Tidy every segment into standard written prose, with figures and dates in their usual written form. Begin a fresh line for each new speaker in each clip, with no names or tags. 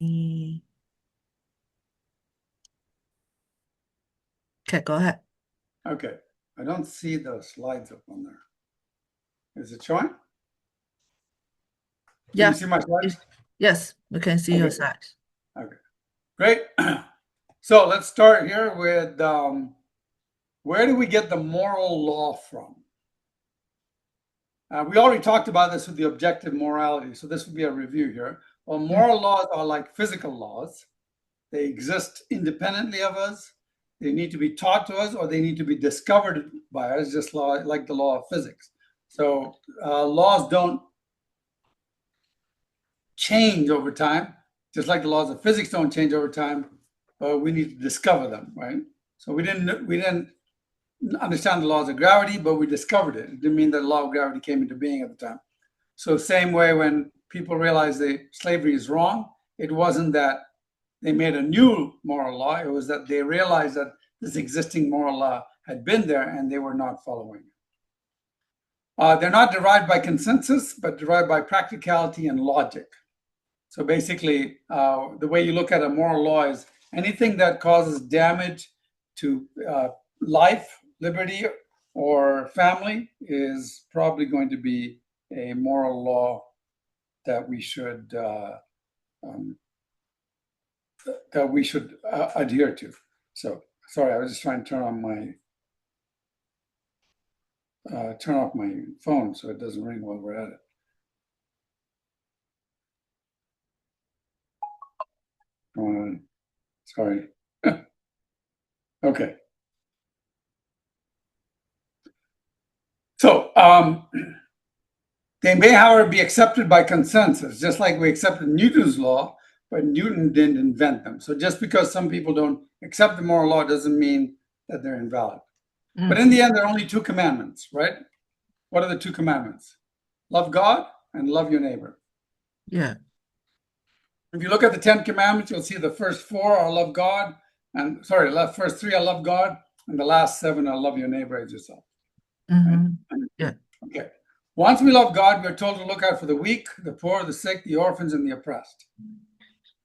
Mm, Okay, go ahead.
Okay. I don't see the slides up on there. Is it showing? Can you
Yeah.
see my slides?
Yes, yes, we can see your
Okay.
slides.
Okay. Great. So let's start here with where do we get the moral law from? We already talked about this with the objective morality, so this would be a review here. Well,
Mm,
moral laws are like physical laws. They exist independently of us. They need to be taught to us, or they need to be discovered by us, just like the law of physics. So laws don't change over time, just like the laws of physics don't change over time. But we need to discover them, right? So we didn't understand the laws of gravity, but we discovered it. It didn't mean that the law of gravity came into being at the time. So same way when people realized that slavery is wrong, it wasn't that they made a new moral law. It was that they realized that this existing moral law had been there and they were not following it. They're not derived by consensus, but derived by practicality and logic. So basically, the way you look at a moral law is anything that causes damage to life, liberty, or family is probably going to be a moral law that we should um, adhere to. So sorry, I was just trying to turn off my phone so it doesn't ring while we're at it. Sorry. Okay. So they may, however, be accepted by consensus, just like we accepted Newton's law, but Newton didn't invent them. So just because some people don't accept the moral law doesn't mean that they're invalid. But
mm,
in the end, there are only two commandments, right? What are the two commandments? Love God and love your neighbor.
Yeah.
If you look at the Ten Commandments, you'll see the first four are love God, and sorry, the first three are love God, and the last seven are love your neighbor as yourself. Right?
Mm-hmm. Yeah.
Okay. Once we love God, we're told to look out for the weak, the poor, the sick, the orphans, and the oppressed.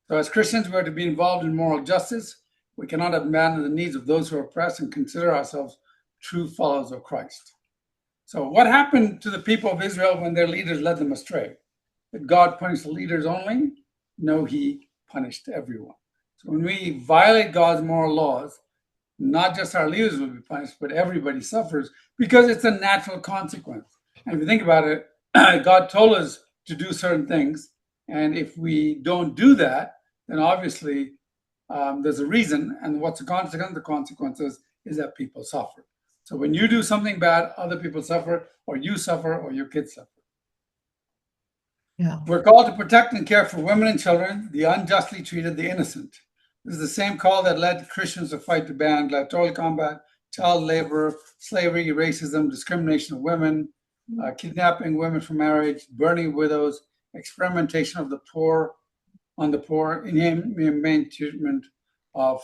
So, as Christians, we are to be involved in moral justice. We cannot abandon the needs of those who are oppressed and consider ourselves true followers of Christ. So, what happened to the people of Israel when their leaders led them astray? Did God punish the leaders only? No, He punished everyone. So, when we violate God's moral laws, not just our leaders will be punished, but everybody suffers because it's a natural consequence. And if you think about it, God told us to do certain things. And if we don't do that, then obviously there's a reason. And what's the consequence? The consequences is that people suffer. So when you do something bad, other people suffer, or you suffer, or your kids suffer.
Yeah.
We're called to protect and care for women and children, the unjustly treated, the innocent. This is the same call that led Christians to fight to ban gladiatorial combat, child labor, slavery, racism, discrimination of women, kidnapping women for marriage, burning widows, experimentation of the poor on the poor, inhumane treatment of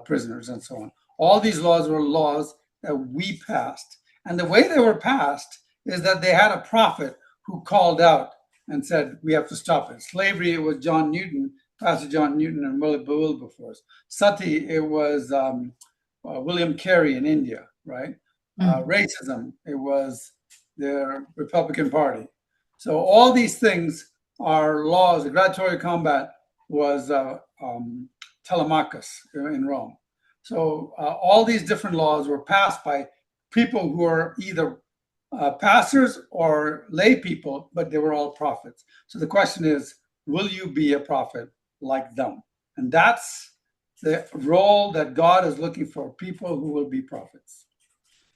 prisoners, and so on. All these laws were laws that we passed. And the way they were passed is that they had a prophet who called out and said, we have to stop it. Slavery, it was John Newton, Pastor John Newton and Wilberforce. Sati, it was William Carey in India, right?
Mm,
Racism, it was the Republican Party. So all these things are laws. The gladiatorial combat was Telemachus in Rome. So all these different laws were passed by people who were either pastors or lay people, but they were all prophets. So the question is, will you be a prophet like them? And that's the role that God is looking for, people who will be prophets.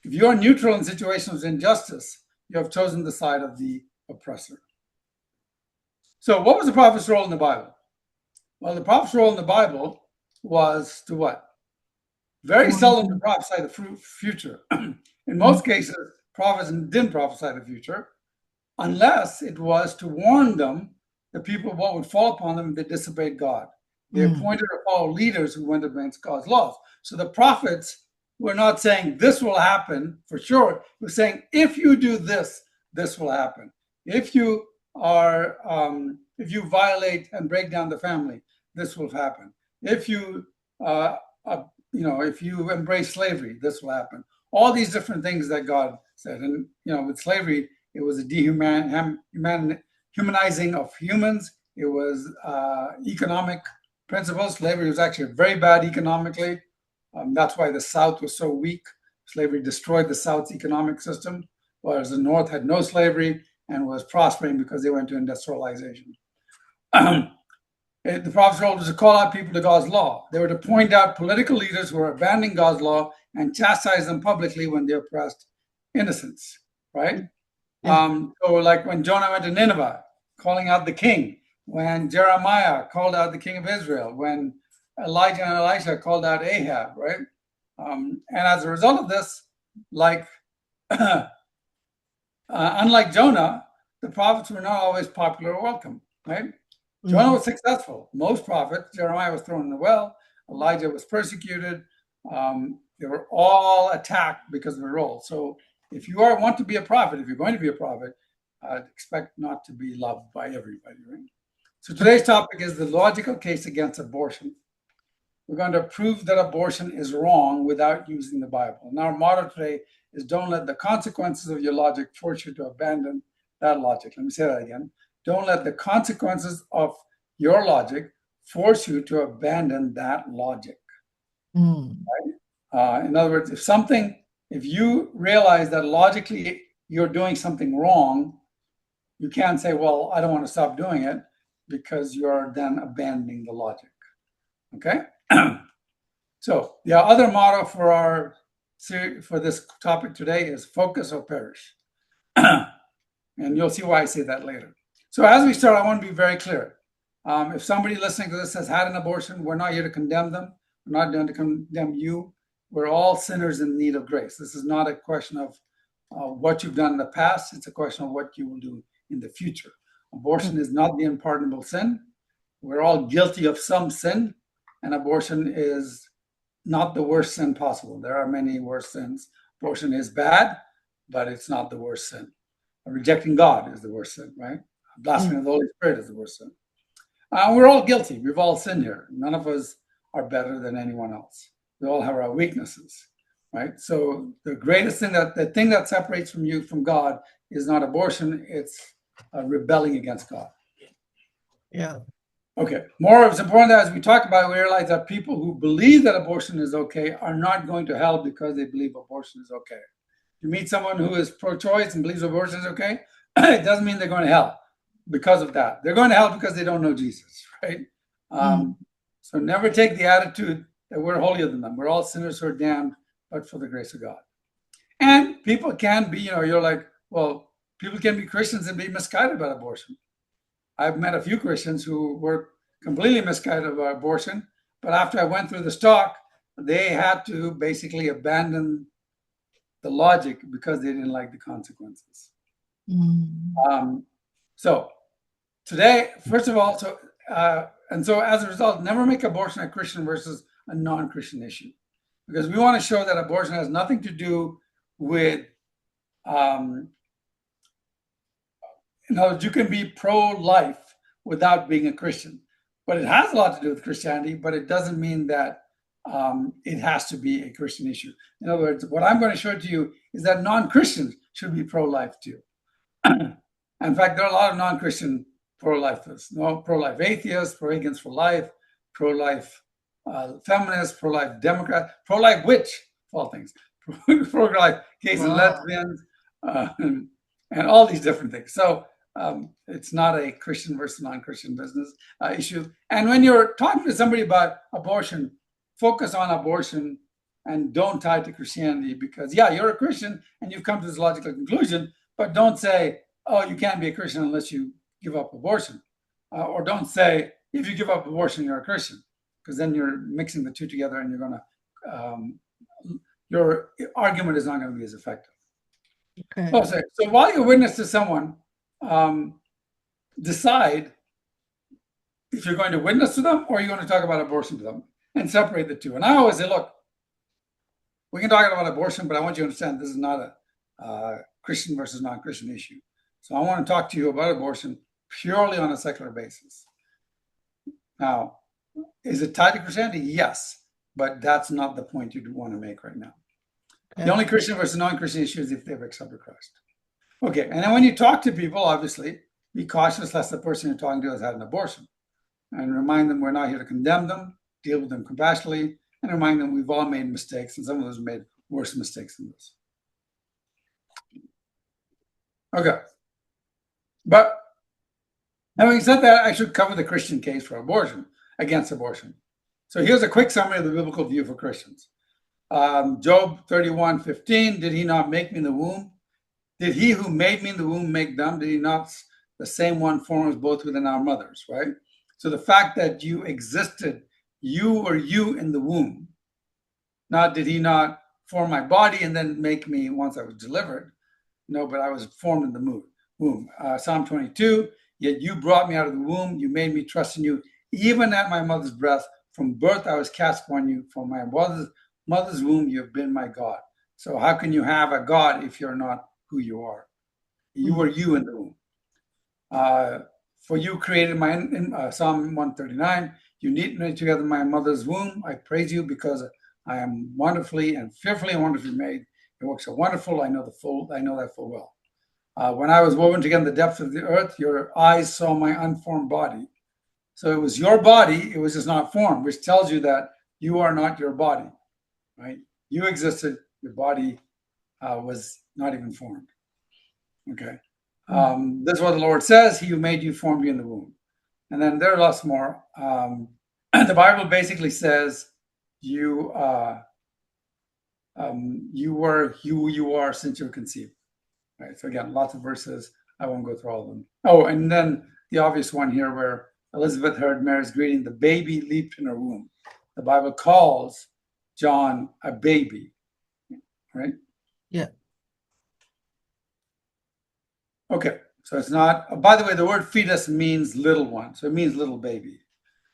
If you're neutral in situations of injustice, you have chosen the side of the oppressor. So, what was the prophet's role in the Bible? Well, the prophet's role in the Bible was to what? Very seldom to
mm,
prophesy the future. In
mm,
most cases, prophets didn't prophesy the future unless it was to warn them, the people, what would fall upon them if they disobeyed God. They
mm,
appointed or followed leaders who went against God's laws. So the prophets were not saying this will happen for sure. They were saying if you do this, this will happen. If you are, if you violate and break down the family, this will happen. If you, if you embrace slavery, this will happen. All these different things that God said. And, with slavery, it was a humanizing of humans. It was economic principles. Slavery was actually very bad economically. That's why the South was so weak. Slavery destroyed the South's economic system, whereas the North had no slavery and was prospering because they went to industrialization. The prophet's role was to call out people to God's law. They were to point out political leaders who were abandoning God's law and chastise them publicly when they oppressed innocents, right? So like when Jonah went to Nineveh, calling out the king, when Jeremiah called out the king of Israel, when Elijah and Elisha called out Ahab, right? And as a result of this, unlike Jonah, the prophets were not always popular or welcome, right? Jonah was successful. Most prophets, Jeremiah was thrown in the well, Elijah was persecuted. They were all attacked because of their role. So if you want to be a prophet, if you're going to be a prophet, expect not to be loved by everybody, right? So today's topic is the logical case against abortion. We're going to prove that abortion is wrong without using the Bible. And our motto today is don't let the consequences of your logic force you to abandon that logic. Let me say that again. Don't let the consequences of your logic force you to abandon that logic. Right? In other words, if you realize that logically you're doing something wrong, you can't say, well, I don't want to stop doing it, because you're then abandoning the logic. Okay? So the other motto for this topic today is focus or perish. And you'll see why I say that later. So as we start, I want to be very clear. If somebody listening to this has had an abortion, we're not here to condemn them. We're not going to condemn you. We're all sinners in need of grace. This is not a question of what you've done in the past. It's a question of what you will do in the future. Abortion is not the unpardonable sin. We're all guilty of some sin, and abortion is not the worst sin possible. There are many worse sins. Abortion is bad, but it's not the worst sin. Rejecting God is the worst sin, right? Blasphemy of the Holy Spirit is the worst sin. We're all guilty. We've all sinned here. None of us are better than anyone else. We all have our weaknesses, right? So the greatest thing, the thing that separates from you from God is not abortion. It's rebelling against God.
Yeah.
Okay. More, it's important that as we talk about it, we realize that people who believe that abortion is okay are not going to hell because they believe abortion is okay. You meet someone who is pro-choice and believes abortion is okay, it doesn't mean they're going to hell because of that. They're going to hell because they don't know Jesus, right? So never take the attitude that we're holier than them. We're all sinners who are damned, but for the grace of God. And people can be, you're like, well, people can be Christians and be misguided about abortion. I've met a few Christians who were completely misguided about abortion, but after I went through the talk, they had to basically abandon the logic because they didn't like the consequences. So today, first of all, so as a result, never make abortion a Christian versus a non-Christian issue, because we want to show that abortion has nothing to do with, in other words, you can be pro-life without being a Christian, but it has a lot to do with Christianity, but it doesn't mean that it has to be a Christian issue. In other words, what I'm going to show to you is that non-Christians should be pro-life too. In fact, there are a lot of non-Christian pro-lifers, pro-life atheists, pro-Higgins for life, pro-life feminists, pro-life Democrats, pro-life witch, of all things, pro-life gays and lesbians, and all these different things. So it's not a Christian versus non-Christian business issue. And when you're talking to somebody about abortion, focus on abortion and don't tie it to Christianity, because you're a Christian and you've come to this logical conclusion, but don't say, oh, you can't be a Christian unless you give up abortion. Or don't say, if you give up abortion, you're a Christian, because then you're mixing the two together and you're going to, your argument is not going to be as effective.
Okay.
So while you witness to someone, decide if you're going to witness to them or you're going to talk about abortion to them, and separate the two. And I always say, look, we can talk about abortion, but I want you to understand this is not a Christian versus non-Christian issue. So I want to talk to you about abortion, purely on a secular basis. Now, is it tied to Christianity? Yes, but that's not the point you want to make right now. The only Christian versus non-Christian issue is if they've accepted Christ. Okay, and then when you talk to people, obviously, be cautious lest the person you're talking to has had an abortion. And remind them we're not here to condemn them, deal with them compassionately, and remind them we've all made mistakes, and some of us made worse mistakes than this. Okay. But having said that, I should cover the Christian case for abortion, against abortion. So here's a quick summary of the biblical view for Christians. Job 31:15, did he not make me in the womb? Did he who made me in the womb make them? Did he not the same one form us both within our mothers, right? So the fact that you existed, you were you in the womb. Not did he not form my body and then make me once I was delivered. No, but I was formed in the womb. Psalm 22, yet you brought me out of the womb. You made me trust in you. Even at my mother's breast, from birth I was cast upon you. From my mother's womb, you have been my God. So how can you have a God if you're not who you are? You were you in the womb. For you created my, Psalm 139, you knit me together in my mother's womb. I praise you because I am wonderfully and fearfully and wonderfully made. Your works are wonderful. I know that full well. When I was woven together in the depths of the earth, your eyes saw my unformed body. So it was your body, it was just not formed, which tells you that you are not your body, right? You existed, your body was not even formed. Okay. This is what the Lord says, he who made you formed you in the womb. And then there are lots more. The Bible basically says you were who you are since you were conceived. Right. So again, lots of verses. I won't go through all of them. Oh, and then the obvious one here where Elizabeth heard Mary's greeting, the baby leaped in her womb. The Bible calls John a baby, right?
Yeah.
Okay, so it's not, by the way, the word fetus means little one, so it means little baby.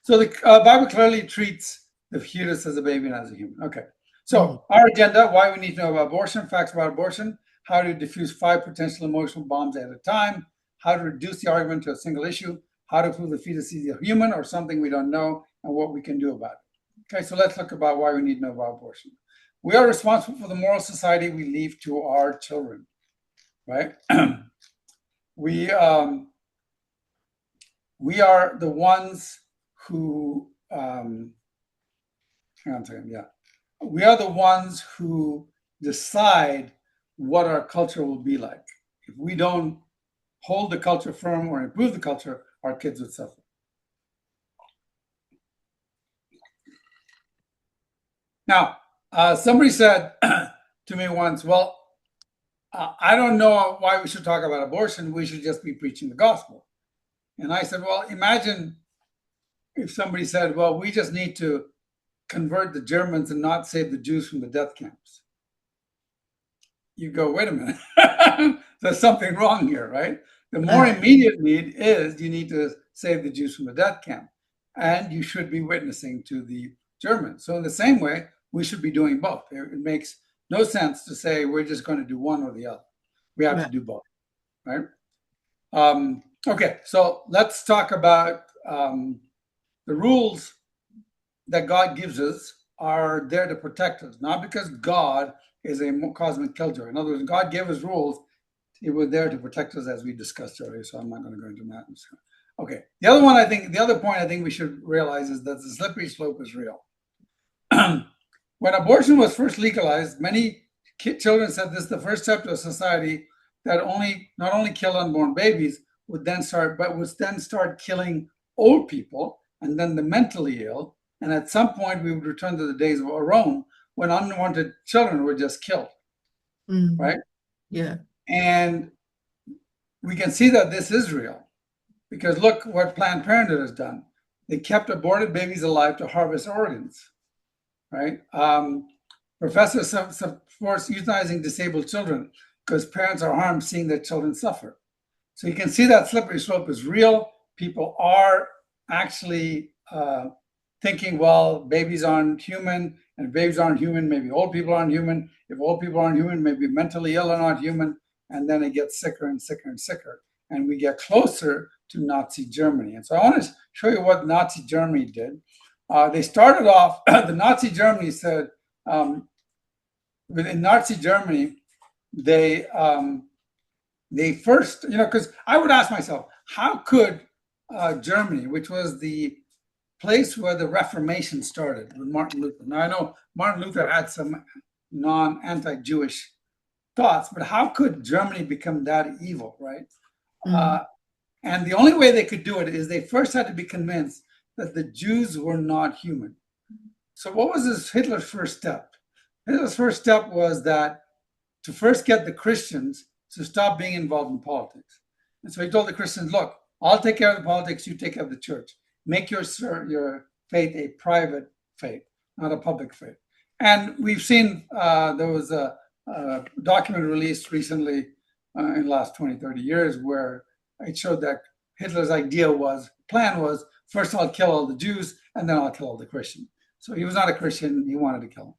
So the Bible clearly treats the fetus as a baby and as a human. Okay, so our agenda, why we need to know about abortion, facts about abortion, how to diffuse 5 potential emotional bombs at a time, how to reduce the argument to a single issue, how to prove the fetus is a human or something we don't know, and what we can do about it. Okay, so let's look about why we need to know about abortion. We are responsible for the moral society we leave to our children, right? We are the ones who, hang on a second, yeah. We are the ones who decide what our culture will be like. If we don't hold the culture firm or improve the culture, our kids would suffer. Now, somebody said to me once, well, I don't know why we should talk about abortion. We should just be preaching the gospel. And I said, well, imagine if somebody said, well, we just need to convert the Germans and not save the Jews from the death camps. You go, wait a minute, there's something wrong here, right? The more immediate need is you need to save the Jews from the death camp, and you should be witnessing to the Germans. So in the same way, we should be doing both. It makes no sense to say we're just going to do one or the other. We have to do both, right? Okay, so let's talk about the rules that God gives us are there to protect us, not because God is a cosmic killjoy. In other words, God gave us rules. It was there to protect us, as we discussed earlier, so I'm not going to go into that. Okay, the other point I think we should realize is that the slippery slope is real. When abortion was first legalized, many children said this is the first step to a society that not only kill unborn babies, would then start killing old people and then the mentally ill. And at some point, we would return to the days of Rome when unwanted children were just killed, right?
Yeah.
And we can see that this is real because look what Planned Parenthood has done. They kept aborted babies alive to harvest organs, right? Professors support euthanizing disabled children because parents are harmed seeing their children suffer. So you can see that slippery slope is real. People are actually thinking, well, babies aren't human, and if babies aren't human, maybe old people aren't human. If old people aren't human, maybe mentally ill are not human, and then it gets sicker and sicker and sicker. And we get closer to Nazi Germany. And so I want to show you what Nazi Germany did. They started off, the Nazi Germany said, within Nazi Germany, they first, because I would ask myself, how could Germany, which was the place where the Reformation started with Martin Luther. Now I know Martin Luther had some anti-Jewish thoughts, but how could Germany become that evil, right? And the only way they could do it is they first had to be convinced that the Jews were not human. So what was Hitler's first step? Hitler's first step was that to first get the Christians to stop being involved in politics. And so he told the Christians, look, I'll take care of the politics, you take care of the church. Make your faith a private faith, not a public faith. And we've seen there was a document released recently in the last 20, 30 years where it showed that Hitler's plan was, first I'll kill all the Jews and then I'll kill all the Christians. So he was not a Christian, he wanted to kill them.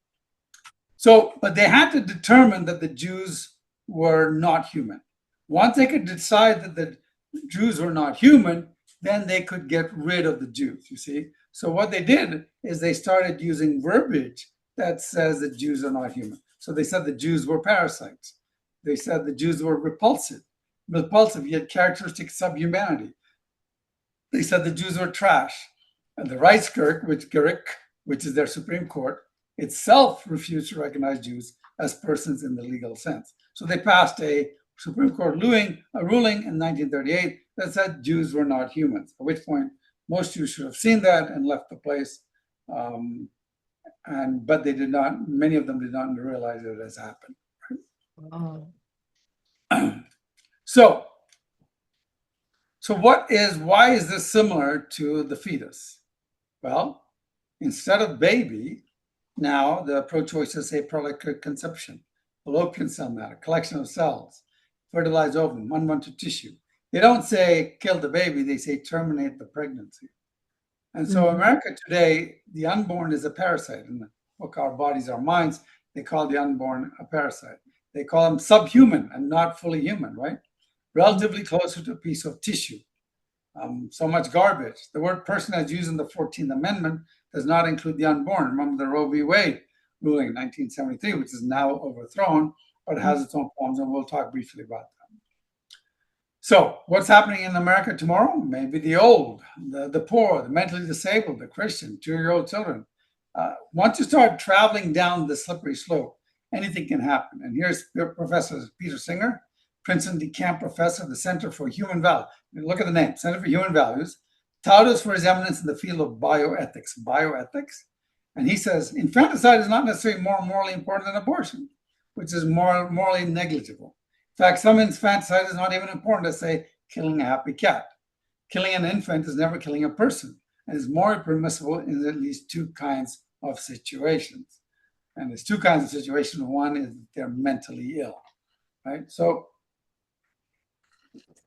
So, but they had to determine that the Jews were not human. Once they could decide that the Jews were not human, then they could get rid of the Jews, you see. So what they did is they started using verbiage that says that Jews are not human. So they said the Jews were parasites. They said the Jews were repulsive, yet characteristic subhumanity. They said the Jews were trash. And the Reichskirche, which is their Supreme Court, itself refused to recognize Jews as persons in the legal sense. So they passed a Supreme Court ruling in 1938 that said Jews were not humans, at which point most Jews should have seen that and left the place. But they did not, many of them did not realize it has happened.
Wow.
So why is this similar to the fetus? Well, instead of baby, now the pro-choices say prolactic conception, fallopian cell matter, collection of cells, fertilized ovum, unwanted tissue. They don't say kill the baby, they say terminate the pregnancy. And so America today, the unborn is a parasite. In the book, Our Bodies, Our Minds, they call the unborn a parasite. They call them subhuman and not fully human, right? Relatively closer to a piece of tissue. So much garbage. The word person as used in the 14th Amendment does not include the unborn. Remember the Roe v. Wade ruling in 1973, which is now overthrown, but has its own problems, and we'll talk briefly about that. So what's happening in America tomorrow? Maybe the old, the poor, the mentally disabled, the Christian, 2-year-old children. Once you start traveling down the slippery slope, anything can happen. And here's Professor Peter Singer, Princeton DeCamp professor of the Center for Human Values. Look at the name, Center for Human Values, touted for his eminence in the field of bioethics. And he says, infanticide is not necessarily more morally important than abortion, which is morally negligible. In fact, some infanticide is not even important as, say, killing a happy cat. Killing an infant is never killing a person, and is more permissible in at least two kinds of situations. And there's two kinds of situations. One is they're mentally ill, right? So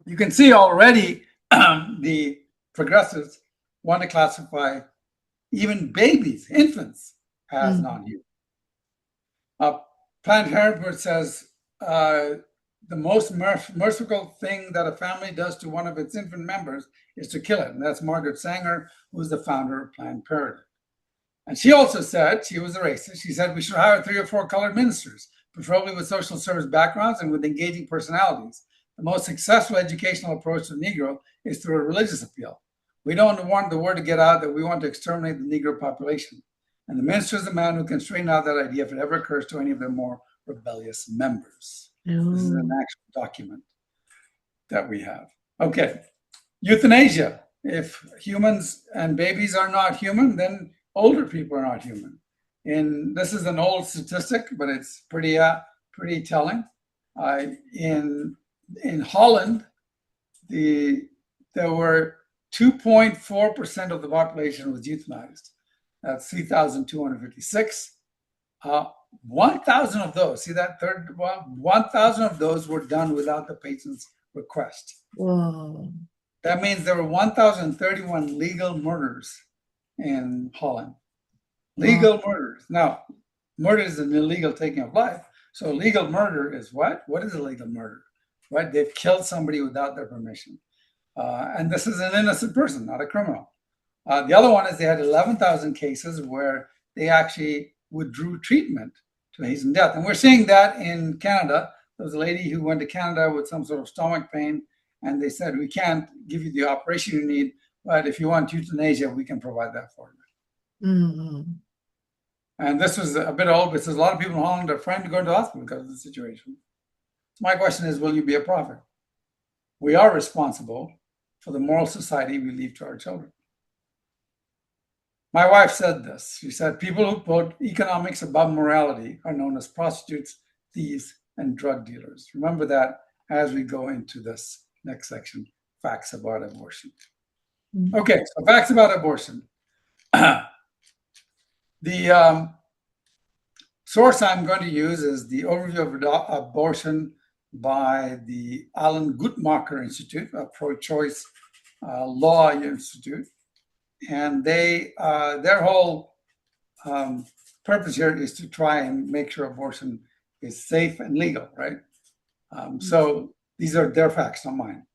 you can see already the progressives want to classify even babies, infants, as non-human. Planned Parenthood says the most merciful thing that a family does to one of its infant members is to kill it. And that's Margaret Sanger, who's the founder of Planned Parenthood. And she also said, she was a racist, she said we should hire 3 or 4 colored ministers, preferably with social service backgrounds and with engaging personalities. The most successful educational approach to the Negro is through a religious appeal. We don't want the word to get out that we want to exterminate the Negro population. And the minister is the man who can straighten out that idea if it ever occurs to any of their more rebellious members. This is an actual document that we have. Okay, euthanasia. If humans and babies are not human, then older people are not human. And this is an old statistic, but it's pretty telling. In Holland, there were 2.4% of the population was euthanized. That's 3,256. 1,000 of those, see that third one? 1,000 of those were done without the patient's request.
Whoa.
That means there were 1,031 legal murders in Holland. Legal murders. Now, murder is an illegal taking of life. So legal murder is what? What is illegal murder? Right? They've killed somebody without their permission. And this is an innocent person, not a criminal. The other one is they had 11,000 cases where they actually withdrew treatment to hasten death. And we're seeing that in Canada. There was a lady who went to Canada with some sort of stomach pain, and they said, we can't give you the operation you need, but if you want euthanasia, we can provide that for you.
Mm-hmm.
And this was a bit old, because a lot of people in Holland are frightened to go into the hospital because of the situation. So my question is, will you be a prophet? We are responsible for the moral society we leave to our children. My wife said this. She said, people who put economics above morality are known as prostitutes, thieves, and drug dealers. Remember that as we go into this next section, facts about abortion. Okay, so facts about abortion. The source I'm going to use is the overview of abortion by the Alan Guttmacher Institute, a pro-choice law institute. And their whole purpose here is to try and make sure abortion is safe and legal, right? So these are their facts, not mine.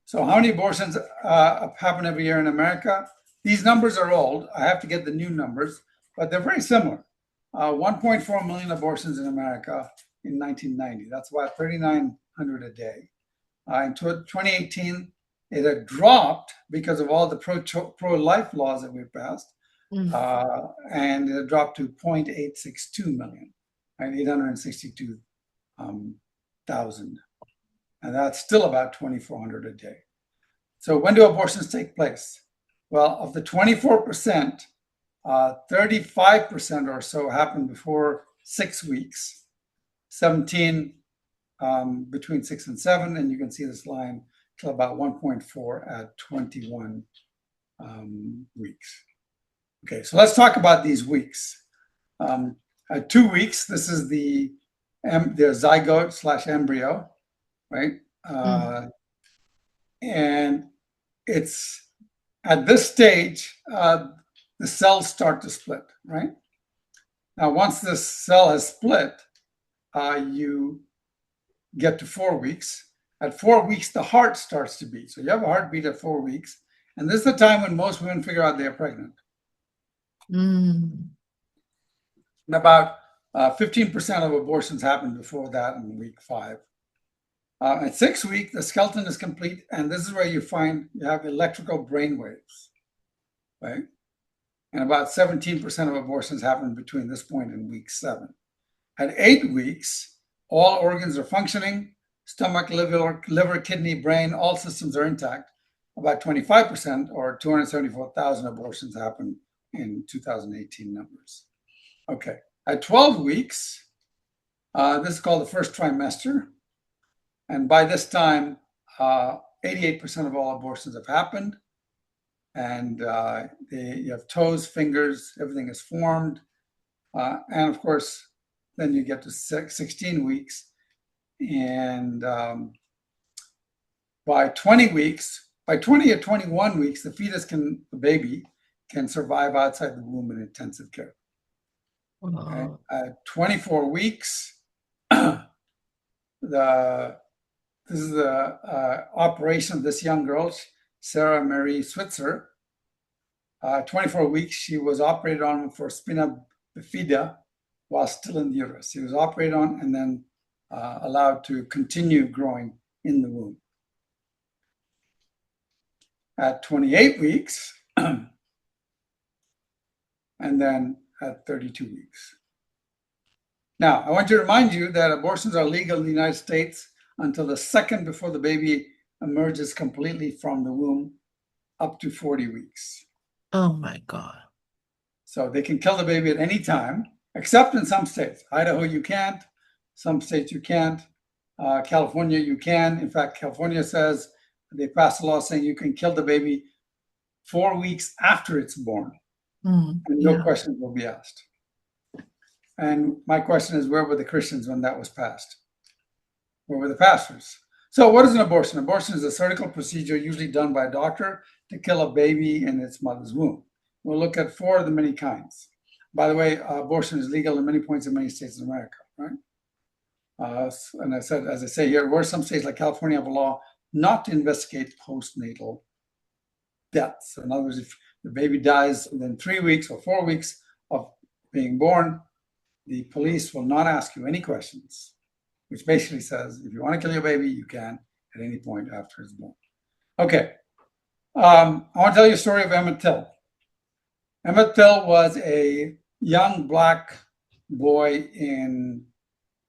So how many abortions happen every year in America? These numbers are old. I have to get the new numbers, but they're very similar. 1.4 million abortions in America in 1990. That's about 3,900 a day. In 2018, it had dropped because of all the pro-life laws that we passed, and it had dropped to 0.862 million, and 862,000. And that's still about 2,400 a day. So when do abortions take place? Well, of the 24%, 35% or so happen before 6 weeks, 17 between 6 and 7, and you can see this line till about 1.4 at 21 weeks. Okay, so let's talk about these weeks. At 2 weeks, this is the zygote / embryo, right? And it's at this stage, the cells start to split, right? Now, once this cell has split, you get to 4 weeks. At 4 weeks, the heart starts to beat. So you have a heartbeat at 4 weeks. And this is the time when most women figure out they're pregnant. And about 15% of abortions happen before that in week 5. At 6 weeks, the skeleton is complete. And this is where you have electrical brain waves, right? And about 17% of abortions happen between this point and week 7. At 8 weeks, all organs are functioning. Stomach, liver, kidney, brain, all systems are intact. About 25% or 274,000 abortions happen in 2018 numbers. Okay, at 12 weeks, this is called the first trimester. And by this time, 88% of all abortions have happened. And you have toes, fingers, everything is formed. And of course, then you get to 16 weeks. And by 20 weeks, by 20 or 21 weeks, the baby can survive outside the womb in intensive care. Okay? At 24 weeks, this is the operation of this young girl, Sarah Marie Switzer. 24 weeks, she was operated on for spina bifida while still in the uterus. She was operated on and then allowed to continue growing in the womb. At 28 weeks, and then at 32 weeks. Now, I want to remind you that abortions are legal in the United States until the second before the baby emerges completely from the womb, up to 40 weeks.
Oh my God.
So they can kill the baby at any time, except in some states. Idaho, you can't. Some states you can't. California, you can. In fact, California says they passed a law saying you can kill the baby 4 weeks after it's born. And no questions will be asked. And my question is, where were the Christians when that was passed? Where were the pastors? So what is an abortion? Abortion is a surgical procedure usually done by a doctor to kill a baby in its mother's womb. We'll look at 4 of the many kinds. By the way, abortion is legal in many points in many states in America, right? And as I say here, where some states like California have a law not to investigate postnatal deaths. In other words, if the baby dies within 3 weeks or 4 weeks of being born, the police will not ask you any questions, which basically says if you want to kill your baby, you can at any point after it's born. Okay. I want to tell you a story of Emmett Till. Emmett Till was a young black boy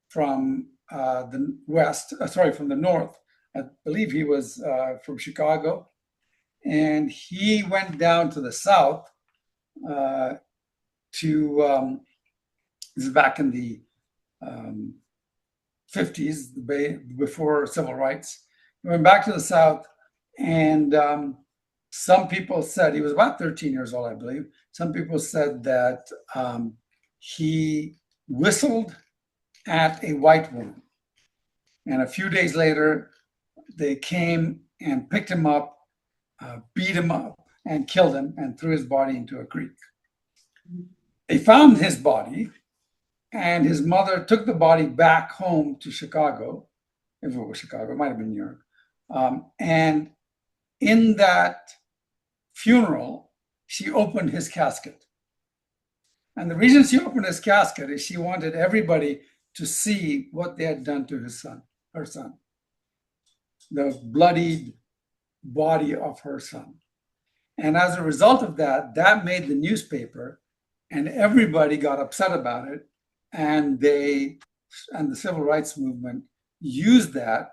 from the from the north. I believe he was from Chicago. And he went down to the south this is back in the 50s, before civil rights. He went back to the south, and some people said, he was about 13 years old, I believe. Some people said that he whistled at a white woman. And a few days later, they came and picked him up, beat him up, and killed him, and threw his body into a creek. They found his body, and his mother took the body back home to Chicago. If it was Chicago, it might have been New York. And in that funeral, she opened his casket. And the reason she opened his casket is she wanted everybody to see what they had done to her son, the bloodied body of her son. And as a result of that, that made the newspaper, and everybody got upset about it. And the civil rights movement used that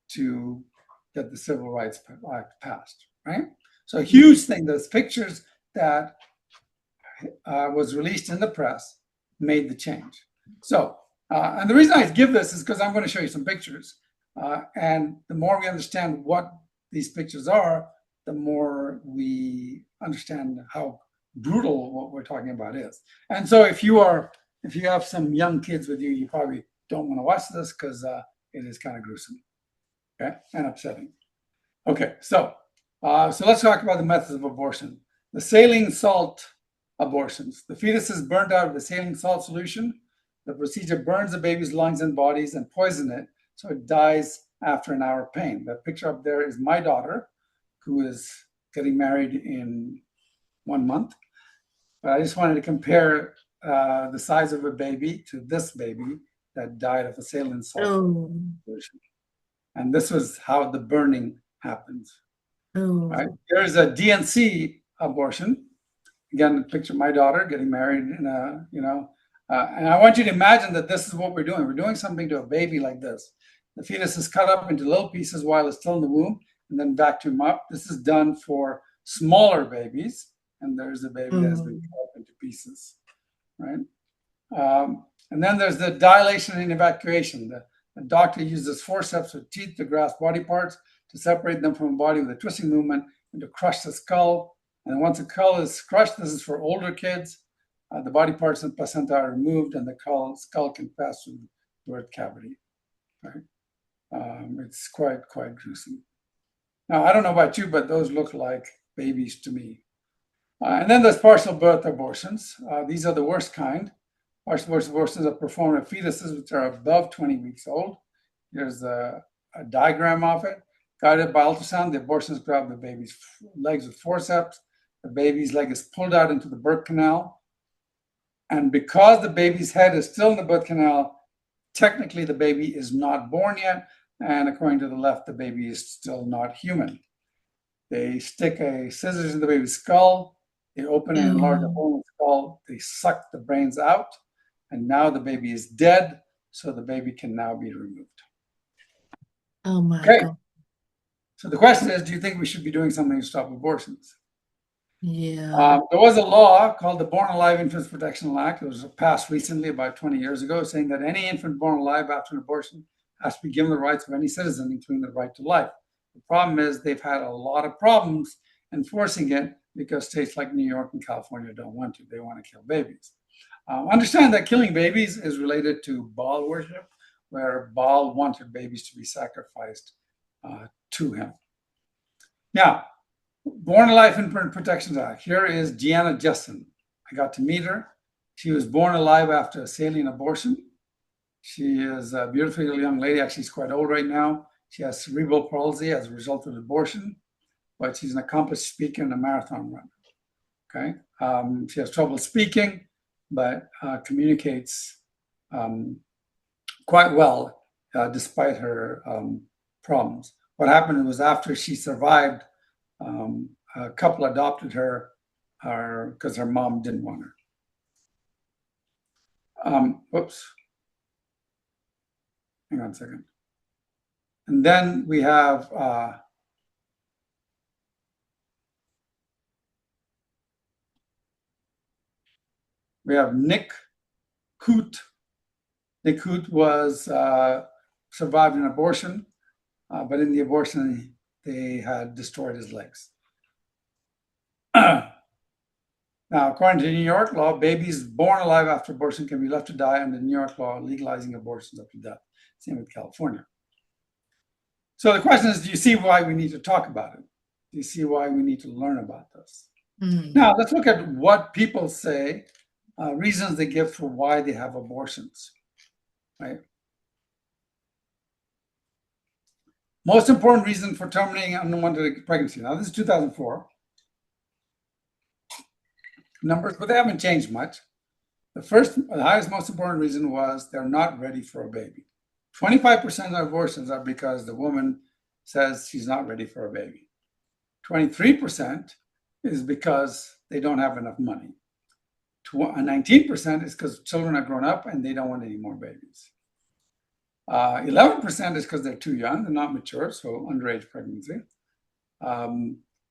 to get the Civil Rights Act passed, right? So a huge thing. Those pictures that was released in the press made the change. So, and the reason I give this is because I'm going to show you some pictures. And the more we understand what these pictures are, the more we understand how brutal what we're talking about is. And so if you have some young kids with you, you probably don't want to watch this because it is kind of gruesome, okay, and upsetting. Okay, so let's talk about the methods of abortion. The saline salt abortions. The fetus is burned out of the saline salt solution. The procedure burns the baby's lungs and bodies and poisons it, so it dies after an hour of pain. The picture up there is my daughter, who is getting married in 1 month. But I just wanted to compare the size of a baby to this baby that died of a saline salt solution. And this was how the burning happens. Right? There's a DNC abortion. Again, picture my daughter getting married in and I want you to imagine that this is what we're doing. We're doing something to a baby like this. The fetus is cut up into little pieces while it's still in the womb and then vacuum up. This is done for smaller babies. And there's a baby that has been cut up into pieces, right? And then there's the dilation and evacuation. The doctor uses forceps with teeth to grasp body parts to separate them from the body with a twisting movement and to crush the skull. And once the skull is crushed, this is for older kids, the body parts and placenta are removed and the skull can pass through the birth cavity, right? It's quite gruesome. Now, I don't know about you, but those look like babies to me. And then there's partial birth abortions. These are the worst kind. Partial birth abortions are performed in fetuses which are above 20 weeks old. Here's a diagram of it. Guided by ultrasound, the abortionists grab the baby's legs with forceps. The baby's leg is pulled out into the birth canal. And because the baby's head is still in the birth canal, technically the baby is not born yet. And according to the left, the baby is still not human. They stick a scissors in the baby's skull. They open and enlarge the hole in the skull. They suck the brains out. And now the baby is dead. So the baby can now be removed.
Oh my God.
So the question is, do you think we should be doing something to stop abortions?
Yeah.
There was a law called the Born Alive Infants Protection Act. It was passed recently, about 20 years ago, saying that any infant born alive after an abortion has to be given the rights of any citizen, including the right to life. The problem is they've had a lot of problems enforcing it because states like New York and California don't want to. They want to kill babies. Understand that killing babies is related to Baal worship, where Baal wanted babies to be sacrificed to him. Now, Born Alive Infant Protection Act. Here is Gianna Justin. I got to meet her. She was born alive after a saline abortion. She is a beautiful young lady. Actually, she's quite old right now. She has cerebral palsy as a result of abortion, but she's an accomplished speaker and a marathon runner. Okay, she has trouble speaking, but communicates quite well despite her problems. What happened was after she survived, a couple adopted her because her mom didn't want her. Whoops. Hang on a second. And then we have Nick Coote. Nick Coote was survived an abortion, but in the abortion, they had destroyed his legs. Now, according to New York law, babies born alive after abortion can be left to die under New York law, legalizing abortions up to death. Same with California. So the question is, do you see why we need to talk about it? Do you see why we need to learn about this? Now, let's look at what people say, reasons they give for why they have abortions, right? Most important reason for terminating unwanted pregnancy. Now, this is 2004. Numbers, but they haven't changed much. The highest, most important reason was they're not ready for a baby. 25% of abortions are because the woman says she's not ready for a baby. 23% is because they don't have enough money. 19% is because children are grown up and they don't want any more babies. 11% is because they're too young, they're not mature, so underage pregnancy.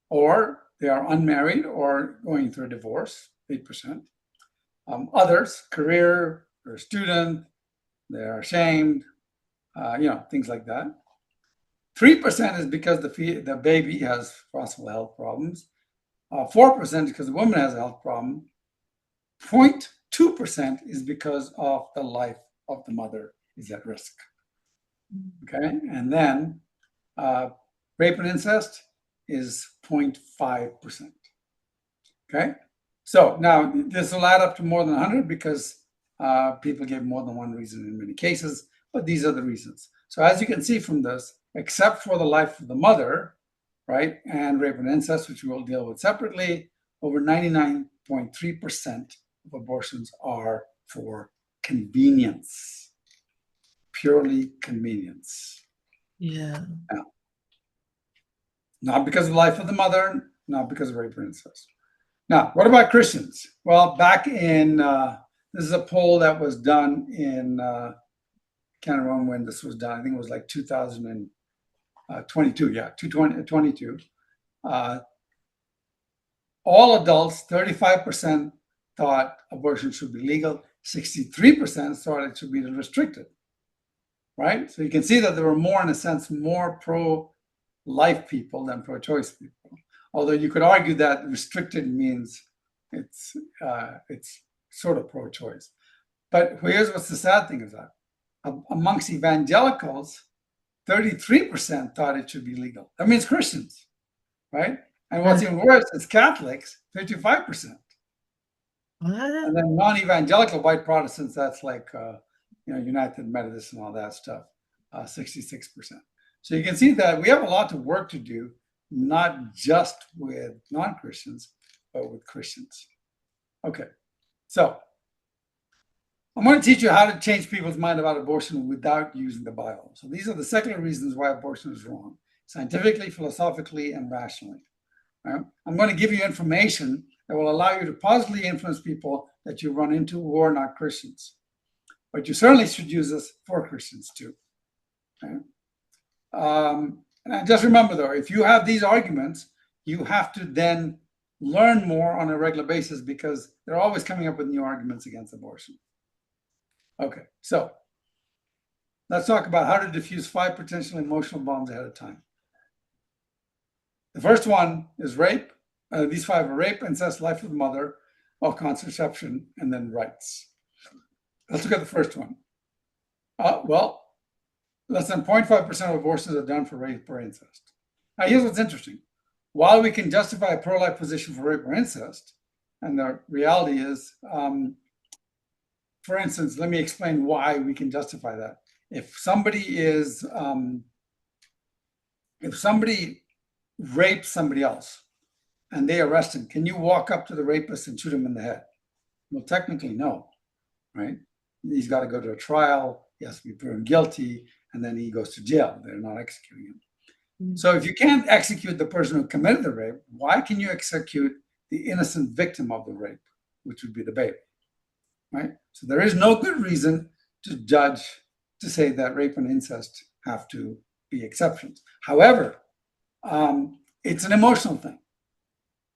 Or they are unmarried or going through a divorce, 8%. Others, career, they're a student, they're ashamed, things like that. 3% is because the baby has possible health problems. 4% is because the woman has a health problem. 0.2% is because of the life of the mother is at risk. Okay, and then rape and incest is 0.5%. Okay, so now this will add up to more than 100 because people give more than one reason in many cases, but these are the reasons. So as you can see from this, except for the life of the mother, right, and rape and incest, which we will deal with separately, over 99.3% of abortions are for convenience, purely convenience.
Yeah.
Now, not because of the life of the mother, not because of rape or incest. Now, what about Christians? Well, back in, this is a poll that was done in, can't remember when this was done. I think it was like 2022. Yeah, 2022. All adults, 35% thought abortion should be legal. 63% thought it should be restricted. Right? So you can see that there were more, in a sense, more pro-life people than pro-choice people. Although you could argue that restricted means it's sort of pro-choice. But here's what's the sad thing is that amongst evangelicals, 33% thought it should be legal. That means Christians, right? And what's even worse is Catholics, 55%.
What?
And then non-evangelical white Protestants, that's like United Methodists and all that stuff, 66%. So you can see that we have a lot of work to do, not just with non-Christians, but with Christians. Okay, so I'm going to teach you how to change people's mind about abortion without using the Bible. So these are the secular reasons why abortion is wrong, scientifically, philosophically, and rationally. Right? I'm going to give you information that will allow you to positively influence people that you run into who are not Christians. But you certainly should use this for Christians too. Okay? And just remember though, if you have these arguments, you have to then learn more on a regular basis because they're always coming up with new arguments against abortion. Okay, so let's talk about how to diffuse 5 potential emotional bombs ahead of time. The first one is rape. These 5 are rape, incest, life of the mother, or contraception, and then rights. Let's look at the first one. Well, less than 0.5% of abortions are done for rape or incest. Now, here's what's interesting. While we can justify a pro-life position for rape or incest, and the reality is, for instance, let me explain why we can justify that. If somebody is if somebody rapes somebody else and they arrest him, can you walk up to the rapist and shoot him in the head? Well, technically, no, right? He's got to go to a trial. He has to be proven guilty, and then he goes to jail. They're not executing him. So if you can't execute the person who committed the rape, why can you execute the innocent victim of the rape, which would be the baby, right? So there is no good reason to judge, to say that rape and incest have to be exceptions. However, it's an emotional thing,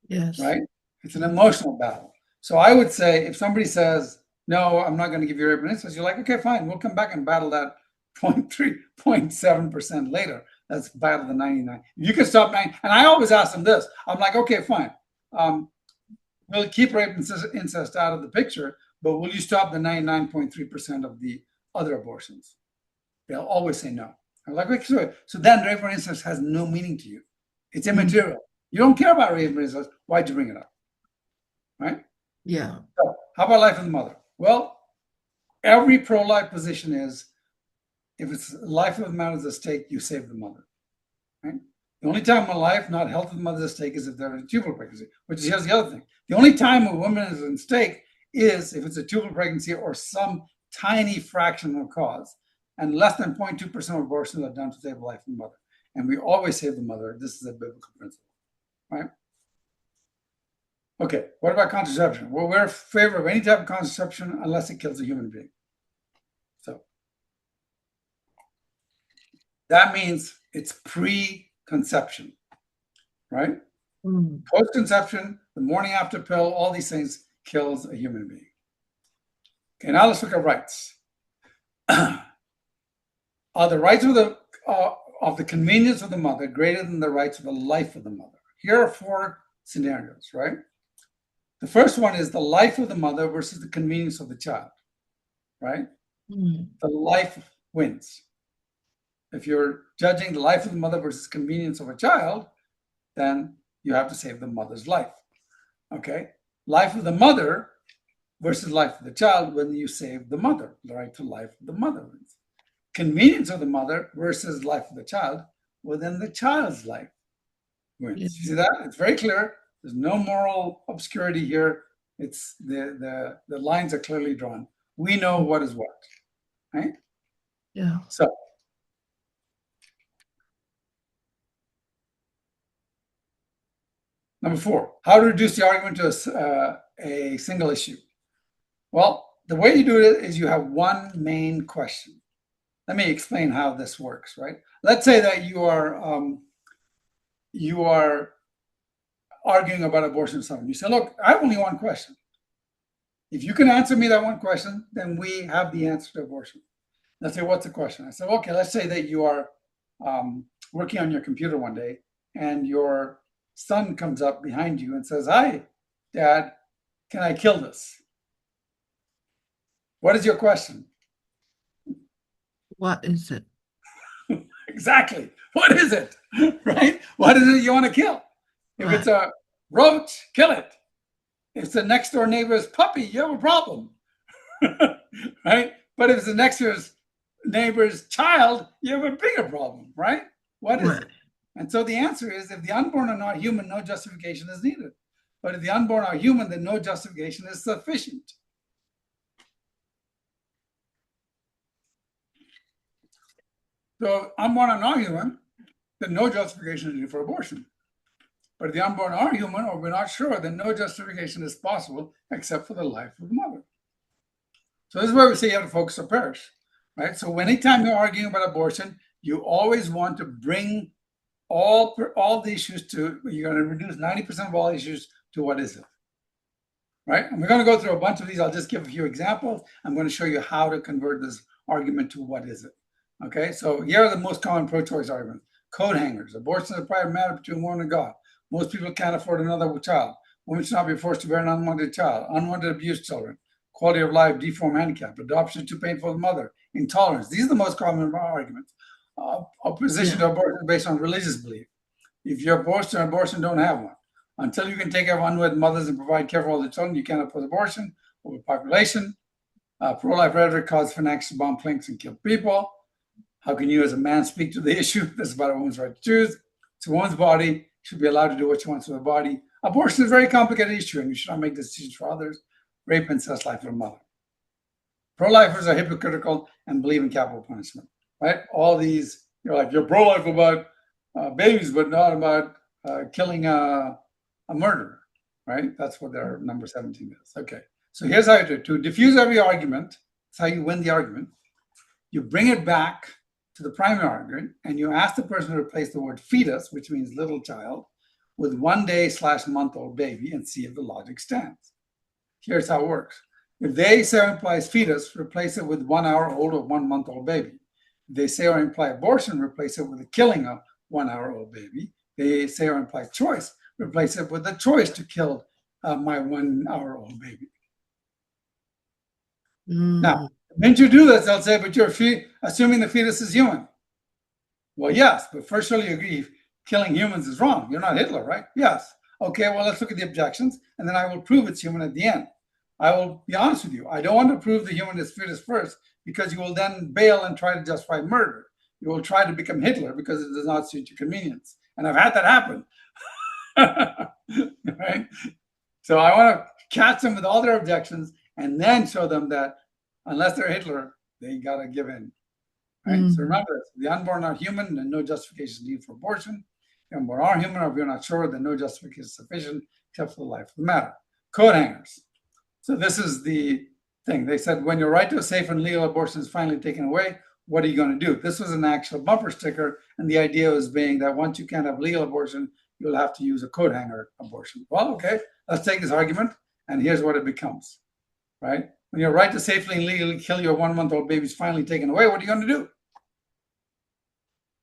Yes.
right? It's an emotional battle. So I would say if somebody says, no, I'm not going to give you rape and incest, you're like, okay, fine, we'll come back and battle that 0.3, 0.7% later. Let's battle the 99. You can stop 9. And I always ask them this. I'm like, okay, fine. We'll keep rape and incest out of the picture, but will you stop the 99.3% of the other abortions? They'll always say no. I'm like, okay, so then rape and incest has no meaning to you. It's immaterial. You don't care about rape and incest. Why'd you bring it up? Right?
Yeah.
So how about life of the mother? Well, every pro-life position is, if it's life of the mother is at stake, you save the mother. Right? The only time in life not health of the mother is at stake is if they're in a tubal pregnancy, which is here's the other thing. The only time a woman is in stake is if it's a tubal pregnancy or some tiny fraction of cause. And less than 0.2% of abortions are done to save the life of the mother. And we always save the mother. This is a biblical principle, right? Okay, what about contraception? Well, we're in favor of any type of contraception unless it kills a human being. So that means it's pre-conception, right? Post-conception, the morning after pill, all these things kills a human being. Okay, now let's look at rights. Are the rights of the convenience of the mother greater than the rights of the life of the mother? Here are 4 scenarios, right? The first one is the life of the mother versus the convenience of the child, right? The life wins. If you're judging the life of the mother versus convenience of a child, then you have to save the mother's life, okay? Life of the mother versus life of the child, when you save the mother, the right to life of the mother wins. Convenience of the mother versus life of the child, well, then the child's life wins. You see that? It's very clear. There's no moral obscurity here. It's the lines are clearly drawn. We know what is what, right?
Yeah.
So number 4, how to reduce the argument to a single issue. Well, the way you do it is you have one main question. Let me explain how this works, right? Let's say that you are arguing about abortion with someone. You say, look, I have only one question. If you can answer me that one question, then we have the answer to abortion. Let's say, what's the question? I said, okay, let's say that you are working on your computer one day and your son comes up behind you and says, hi, Dad, can I kill this? What is your question?
What is it?
Exactly. What is it? Right? What is it you want to kill? If it's a roach, kill it. If it's the next door neighbor's puppy, you have a problem. Right? But if it's the next door neighbor's child, you have a bigger problem, right? What is it? And so the answer is, if the unborn are not human, no justification is needed. But if the unborn are human, then no justification is sufficient. So unborn are not human, then no justification is needed for abortion. But if the unborn are human, or we're not sure, then no justification is possible except for the life of the mother. So this is where we say you have to focus or perish, right? So anytime you're arguing about abortion, you always want to bring all the issues to, you're going to reduce 90% of all issues to what is it, right? And we're going to go through a bunch of these. I'll just give a few examples. I'm going to show you how to convert this argument to what is it. Okay, so here are the most common pro-choice arguments. Coat hangers. Abortion is a private matter between woman and God. Most people can't afford another child. Women should not be forced to bear an unwanted child. Unwanted abused children. Quality of life, deformed handicap. Adoption is too painful for the mother. Intolerance. These are the most common arguments. Opposition to abortion based on religious belief. If you're opposed to abortion, don't have one. Until you can take care of unwed mothers and provide care for all the children, you can't oppose abortion. Overpopulation. Pro-life rhetoric causes financial bomb clinics and kill people. How can you as a man speak to the issue? That's about a woman's right to choose. It's a woman's body. She should be allowed to do what she wants with her body. Abortion is a very complicated issue, and you should not make decisions for others. Rape, incest, life of a mother. Pro-lifers are hypocritical and believe in capital punishment, right? All these, you're like, you're pro-life about babies, but not about killing a murderer, right? That's what their number 17 is. Okay, so here's how you do it. To diffuse every argument, that's how you win the argument. You bring it back to the primary argument, and you ask the person to replace the word fetus, which means little child, with 1 day/month-old baby, and see if the logic stands. Here's how it works. If they say or implies fetus, replace it with 1 hour old or 1 month old baby. If they say or imply abortion, replace it with the killing of 1 hour old baby. They say or imply choice, replace it with the choice to kill my 1 hour old baby. Now, when you do this, they'll say, but you're assuming the fetus is human. Well, yes, but first surely you agree killing humans is wrong. You're not Hitler, right? Yes. Okay, well, let's look at the objections, and then I will prove it's human at the end. I will be honest with you. I don't want to prove the human is fetus first, because you will then bail and try to justify murder. You will try to become Hitler because it does not suit your convenience. And I've had that happen. Right? So I want to catch them with all their objections and then show them that unless they're Hitler, they got to give in. Right? So remember this, the unborn are human and no justification is needed for abortion. The unborn are human, or if you're not sure, then no justification is sufficient except for the life of the matter. Coat hangers. So this is the thing. They said, when your right to a safe and legal abortion is finally taken away, what are you going to do? This was an actual bumper sticker, and the idea was being that once you can't have legal abortion, you'll have to use a coat hanger abortion. Well, okay, let's take this argument, and here's what it becomes, right? When your right to safely and legally kill your 1 month-old baby is finally taken away, what are you going to do?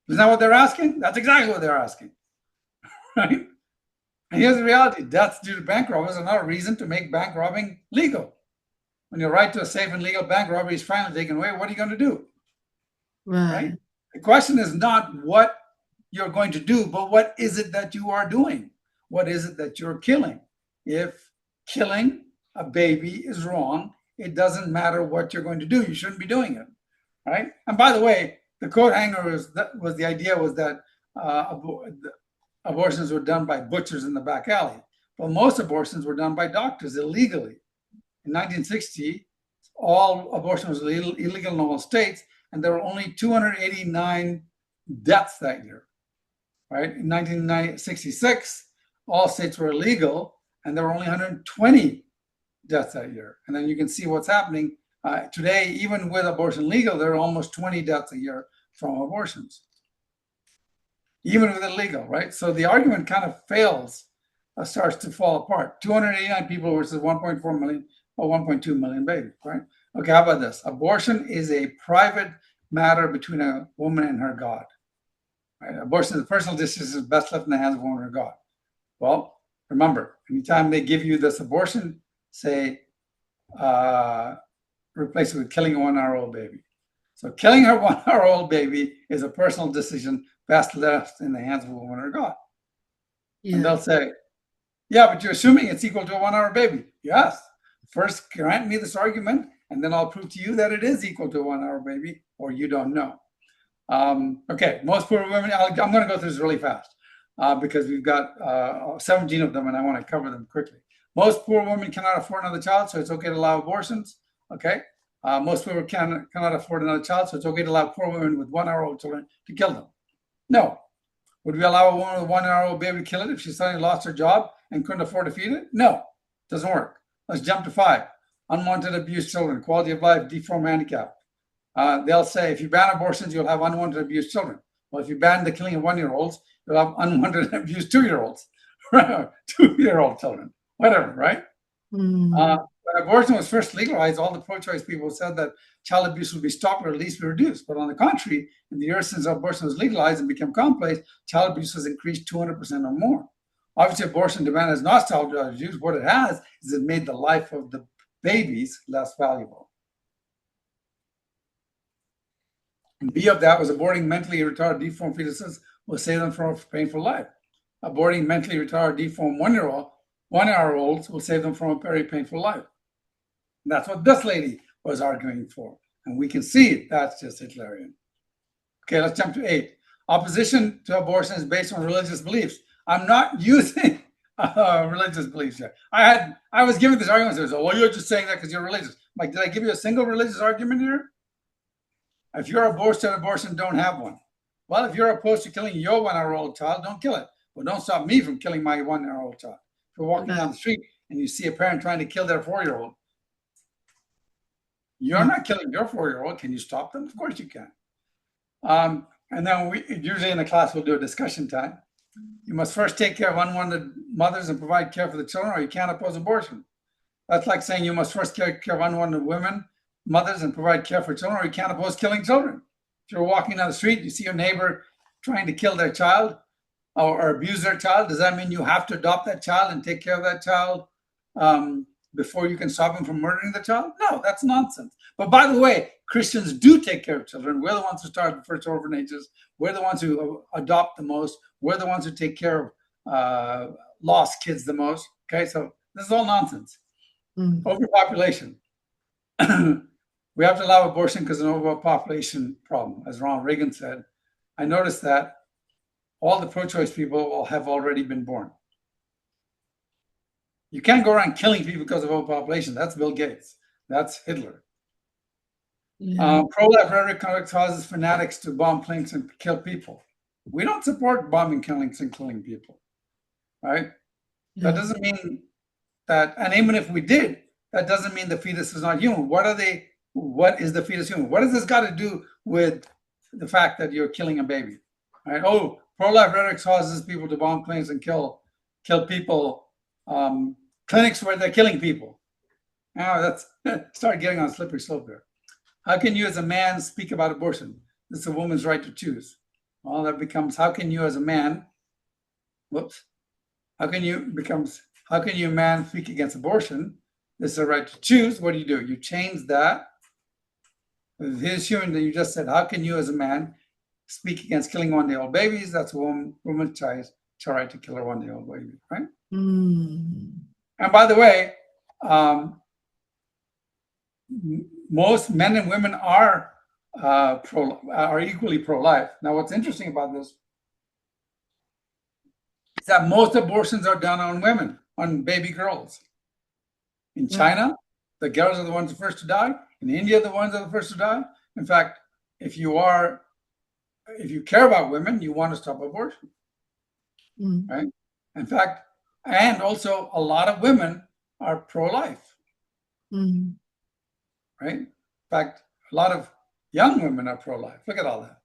Isn't that what they're asking? That's exactly what they're asking, right? And here's the reality. Deaths due to bank robbers are not a reason to make bank robbing legal. When your right to a safe and legal bank robbery is finally taken away, what are you going to do? Right? The question is not what you're going to do, but what is it that you are doing? What is it that you're killing? If killing a baby is wrong, it doesn't matter what you're going to do. You shouldn't be doing it, right? And by the way, the coat hanger was the idea was that abortions were done by butchers in the back alley. But most abortions were done by doctors illegally. In 1960, all abortion was illegal in all states, and there were only 289 deaths that year, right? In 1966, all states were illegal, and there were only 120 deaths that year. And then you can see what's happening. Today, even with abortion legal, there are almost 20 deaths a year from abortions, even with it legal, right? So the argument kind of fails, starts to fall apart. 289 people versus 1.4 million or 1.2 million babies, right? Okay, how about this? Abortion is a private matter between a woman and her God. Right? Abortion is a personal decision best left in the hands of a woman or God. Well, remember, anytime they give you this abortion, say, replace it with killing a 1 hour old baby. So killing her 1 hour old baby is a personal decision best left in the hands of a woman or God. Yeah. And they'll say, yeah, but you're assuming it's equal to a 1 hour baby. Yes. First, grant me this argument, and then I'll prove to you that it is equal to a 1 hour baby, or you don't know. Okay, most poor women, I'm going to go through this really fast because we've got 17 of them, and I want to cover them quickly. Most poor women cannot afford another child, so it's okay to allow abortions. Okay. Most people cannot afford another child, so it's okay to allow poor women with 1 hour old children to kill them. No. Would we allow a woman with a 1 hour old baby to kill it if she suddenly lost her job and couldn't afford to feed it? No, doesn't work. Let's jump to 5. Unwanted abused children, quality of life, deformed, handicap. They'll say if you ban abortions, you'll have unwanted abused children. Well, if you ban the killing of 1 year olds, you'll have unwanted abused 2 year olds, 2 year old children, whatever, right? When abortion was first legalized, all the pro-choice people said that child abuse would be stopped or at least be reduced. But on the contrary, in the years since abortion was legalized and became commonplace, child abuse has increased 200% or more. Obviously, abortion demand has not stopped child abuse. What it has is it made the life of the babies less valuable. And B of that was aborting mentally retarded, deformed fetuses will save them from a painful life. Aborting mentally retarded, deformed 1 hour olds will save them from a very painful life. And that's what this lady was arguing for. And we can see that's just Hitlerian. Okay, let's jump to 8. Opposition to abortion is based on religious beliefs. I'm not using religious beliefs here. I was giving this argument. Says, "Oh, well, you're just saying that because you're religious." I'm like, did I give you a single religious argument here? If you're opposed to abortion, don't have one. Well, if you're opposed to killing your 1-hour-old child, don't kill it. But don't stop me from killing my 1-hour-old child. If you're walking down the street and you see a parent trying to kill their 4-year-old, you're not killing your 4-year-old. Can you stop them? Of course you can. And then usually in the class, we'll do a discussion time. You must first take care of unwanted mothers and provide care for the children, or you can't oppose abortion. That's like saying you must first take care of unwanted women, mothers, and provide care for children, or you can't oppose killing children. If you're walking down the street, you see your neighbor trying to kill their child or abuse their child, does that mean you have to adopt that child and take care of that child before you can stop him from murdering the child? No, that's nonsense. But by the way, Christians do take care of children. We're the ones who start the first orphanages. We're the ones who adopt the most. We're the ones who take care of lost kids the most. Okay, so this is all nonsense. Overpopulation. We have to allow abortion because of an overpopulation problem, as Ronald Reagan said. I noticed that all the pro-choice people have already been born. You can't go around killing people because of overpopulation. That's Bill Gates. That's Hitler. Yeah. Pro-life rhetoric causes fanatics to bomb clinics and kill people. We don't support bombing clinics and killing people, right? Yeah. That doesn't mean that, and even if we did, that doesn't mean the fetus is not human. What is the fetus human? What has this got to do with the fact that you're killing a baby? Right? Oh, pro-life rhetoric causes people to bomb clinics and kill people. Clinics where they're killing people. Now that's start getting on a slippery slope there. How can you as a man speak about abortion? It's a woman's right to choose. Well, that becomes, how can you as a man, how can you man speak against abortion? This is a right to choose. What do? You change that. Here's human that you just said, how can you as a man speak against killing 1-day-old babies? That's a woman's choice, right to kill her 1-day-old baby, right? And by the way, most men and women are equally pro-life. Now, what's interesting about this is that most abortions are done on women, on baby girls. In China, the girls are the ones the first to die. In India, the ones are the first to die. In fact, if you care about women, you want to stop abortion, right? In fact, and also a lot of women are pro-life, right? In fact, a lot of young women are pro-life. Look at all that.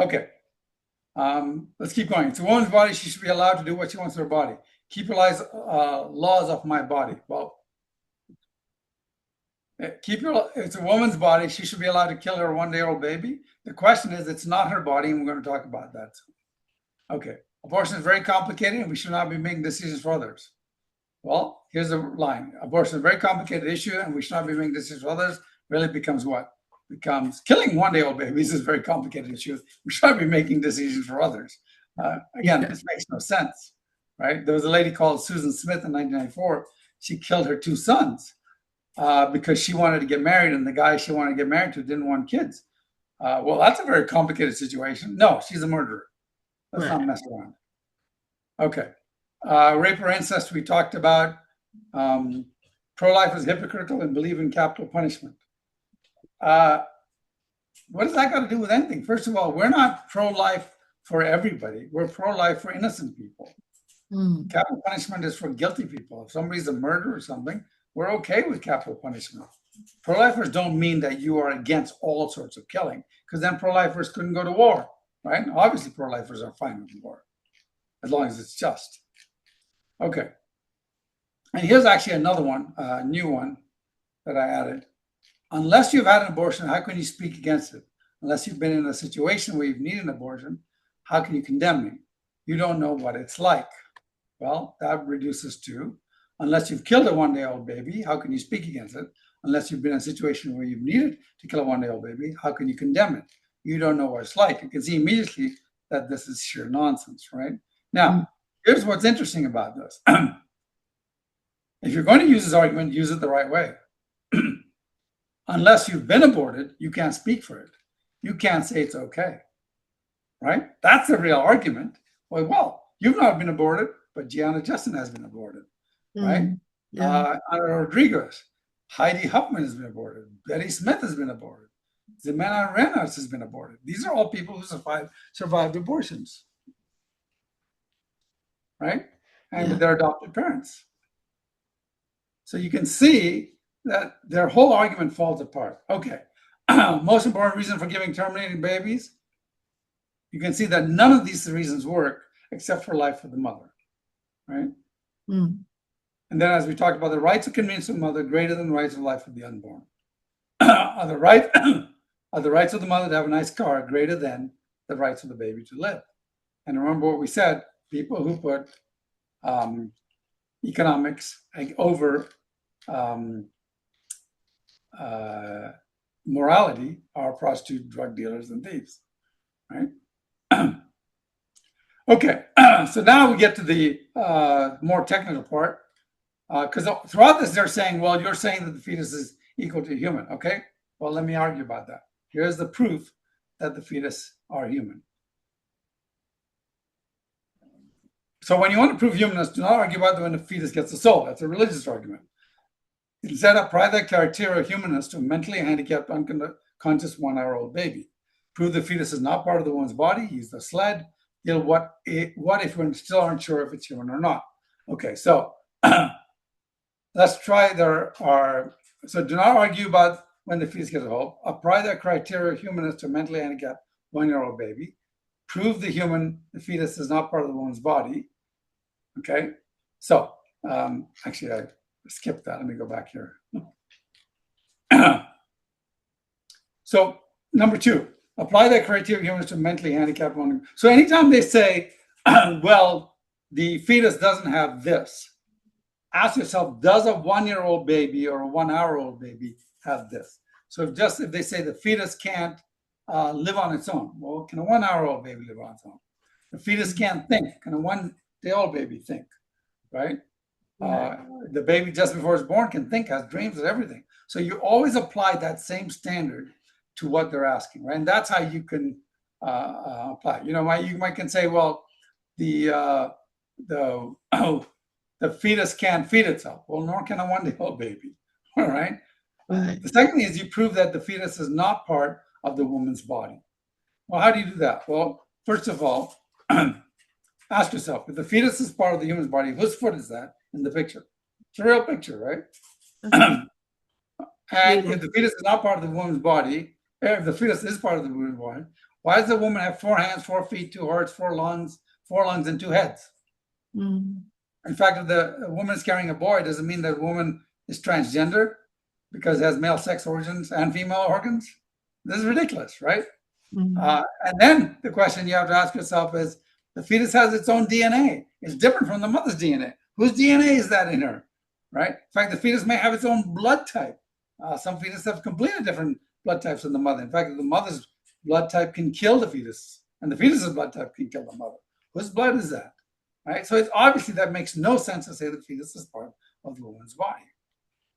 Okay, let's keep going. It's a woman's body. She should be allowed to do what she wants with her body. Keep your laws of my body. Well, it's a woman's body. She should be allowed to kill her 1-day-old baby. The question is, it's not her body, and we're going to talk about that. Okay, abortion is very complicated, and we should not be making decisions for others. Well, here's the line. Abortion is a very complicated issue, and we should not be making decisions for others. Really becomes what? Becomes killing 1-day-old babies is a very complicated issue. We should not be making decisions for others. Again, this makes no sense, right? There was a lady called Susan Smith in 1994. She killed her 2 sons because she wanted to get married, and the guy she wanted to get married to didn't want kids. Well, that's a very complicated situation. No, she's a murderer. Let's not mess around. Okay. Rape or incest, we talked about. Pro-life is hypocritical and believe in capital punishment. What does that got to do with anything? First of all, we're not pro-life for everybody. We're pro-life for innocent people. Capital punishment is for guilty people. If somebody's a murderer or something, we're okay with capital punishment. Pro-lifers don't mean that you are against all sorts of killing, because then pro-lifers couldn't go to war, right? Obviously, pro-lifers are fine with war, as long as it's just. Okay. And here's actually another one, new one that I added. Unless you've had an abortion, how can you speak against it? Unless you've been in a situation where you've needed an abortion, how can you condemn me? You don't know what it's like. Well, that reduces to, unless you've killed a 1-day-old baby, how can you speak against it? Unless you've been in a situation where you've needed to kill a 1-day-old baby, how can you condemn it? You don't know what it's like. You can see immediately that this is sheer nonsense, right? Now, here's what's interesting about this. If you're going to use this argument, use it the right way. unless you've been aborted, you can't speak for it. You can't say it's okay, right? That's the real argument. Well, you've not been aborted, but Gianna Justin has been aborted, right?
Yeah.
Ana Rodriguez, Heidi Huffman has been aborted. Betty Smith has been aborted. Ximena Reynolds has been aborted. These are all people who survived abortions, right? And
Yeah.
with their adopted parents. So you can see that their whole argument falls apart. Okay, most important reason for giving terminating babies, you can see that none of these reasons work except for life of the mother, right?
Mm.
And then as we talked about, the rights of convenience of the mother greater than the rights of life of the unborn. Are the rights of the mother to have a nice car greater than the rights of the baby to live? And remember what we said, people who put economics over morality are prostitute, drug dealers, and thieves, right? Okay, so now we get to the more technical part, because throughout this they're saying, well, you're saying that the fetus is equal to human. Okay, well, let me argue about that. Here's the proof that the fetus are human. So when you want to prove humanness, do not argue about it when the fetus gets a soul. That's a religious argument. Instead, apply that criteria of humanness to a mentally handicapped, unconscious 1-hour-old baby. Prove the fetus is not part of the woman's body. Use the sled. What if we still aren't sure if it's human or not? Okay, so let's try so do not argue about when the fetus gets a hold. Apply that criteria of humanness to a mentally handicapped 1-year-old baby. Prove the fetus is not part of the woman's body. Okay, so actually I skipped that. Let me go back here. So number 2, apply that criteria of humanness to a mentally handicapped one. So anytime they say, well, the fetus doesn't have this, ask yourself, does a 1-year-old baby or a 1-hour-old baby have this? So if they say the fetus can't live on its own, well, can a 1-hour-old baby live on its own? The fetus can't think. Can a 1-day-old baby think, right? The baby just before it's born can think, has dreams and everything. So you always apply that same standard to what they're asking, right? And that's how you can apply. You might can say, well, the fetus can't feed itself. Well, nor can a 1-day-old baby. All right.
Right.
The second thing is you prove that the fetus is not part of the woman's body. Well, how do you do that? Well, first of all, ask yourself, if the fetus is part of the human's body, whose foot is that in the picture? It's a real picture, right? And if the fetus is not part of the woman's body, if the fetus is part of the woman's body, why does the woman have 4 hands, 4 feet, 2 hearts, 4 lungs, and 2 heads?
Mm.
In fact, if the woman is carrying a boy, does it mean that the woman is transgender because it has male sex organs and female organs? This is ridiculous, right?
Mm.
And then the question you have to ask yourself is, the fetus has its own DNA. It's different from the mother's DNA. Whose DNA is that in her, right? In fact, the fetus may have its own blood type. Some fetuses have completely different blood types than the mother. In fact, the mother's blood type can kill the fetus, and the fetus's blood type can kill the mother. Whose blood is that, right? So it's obviously that makes no sense to say the fetus is part of the woman's body.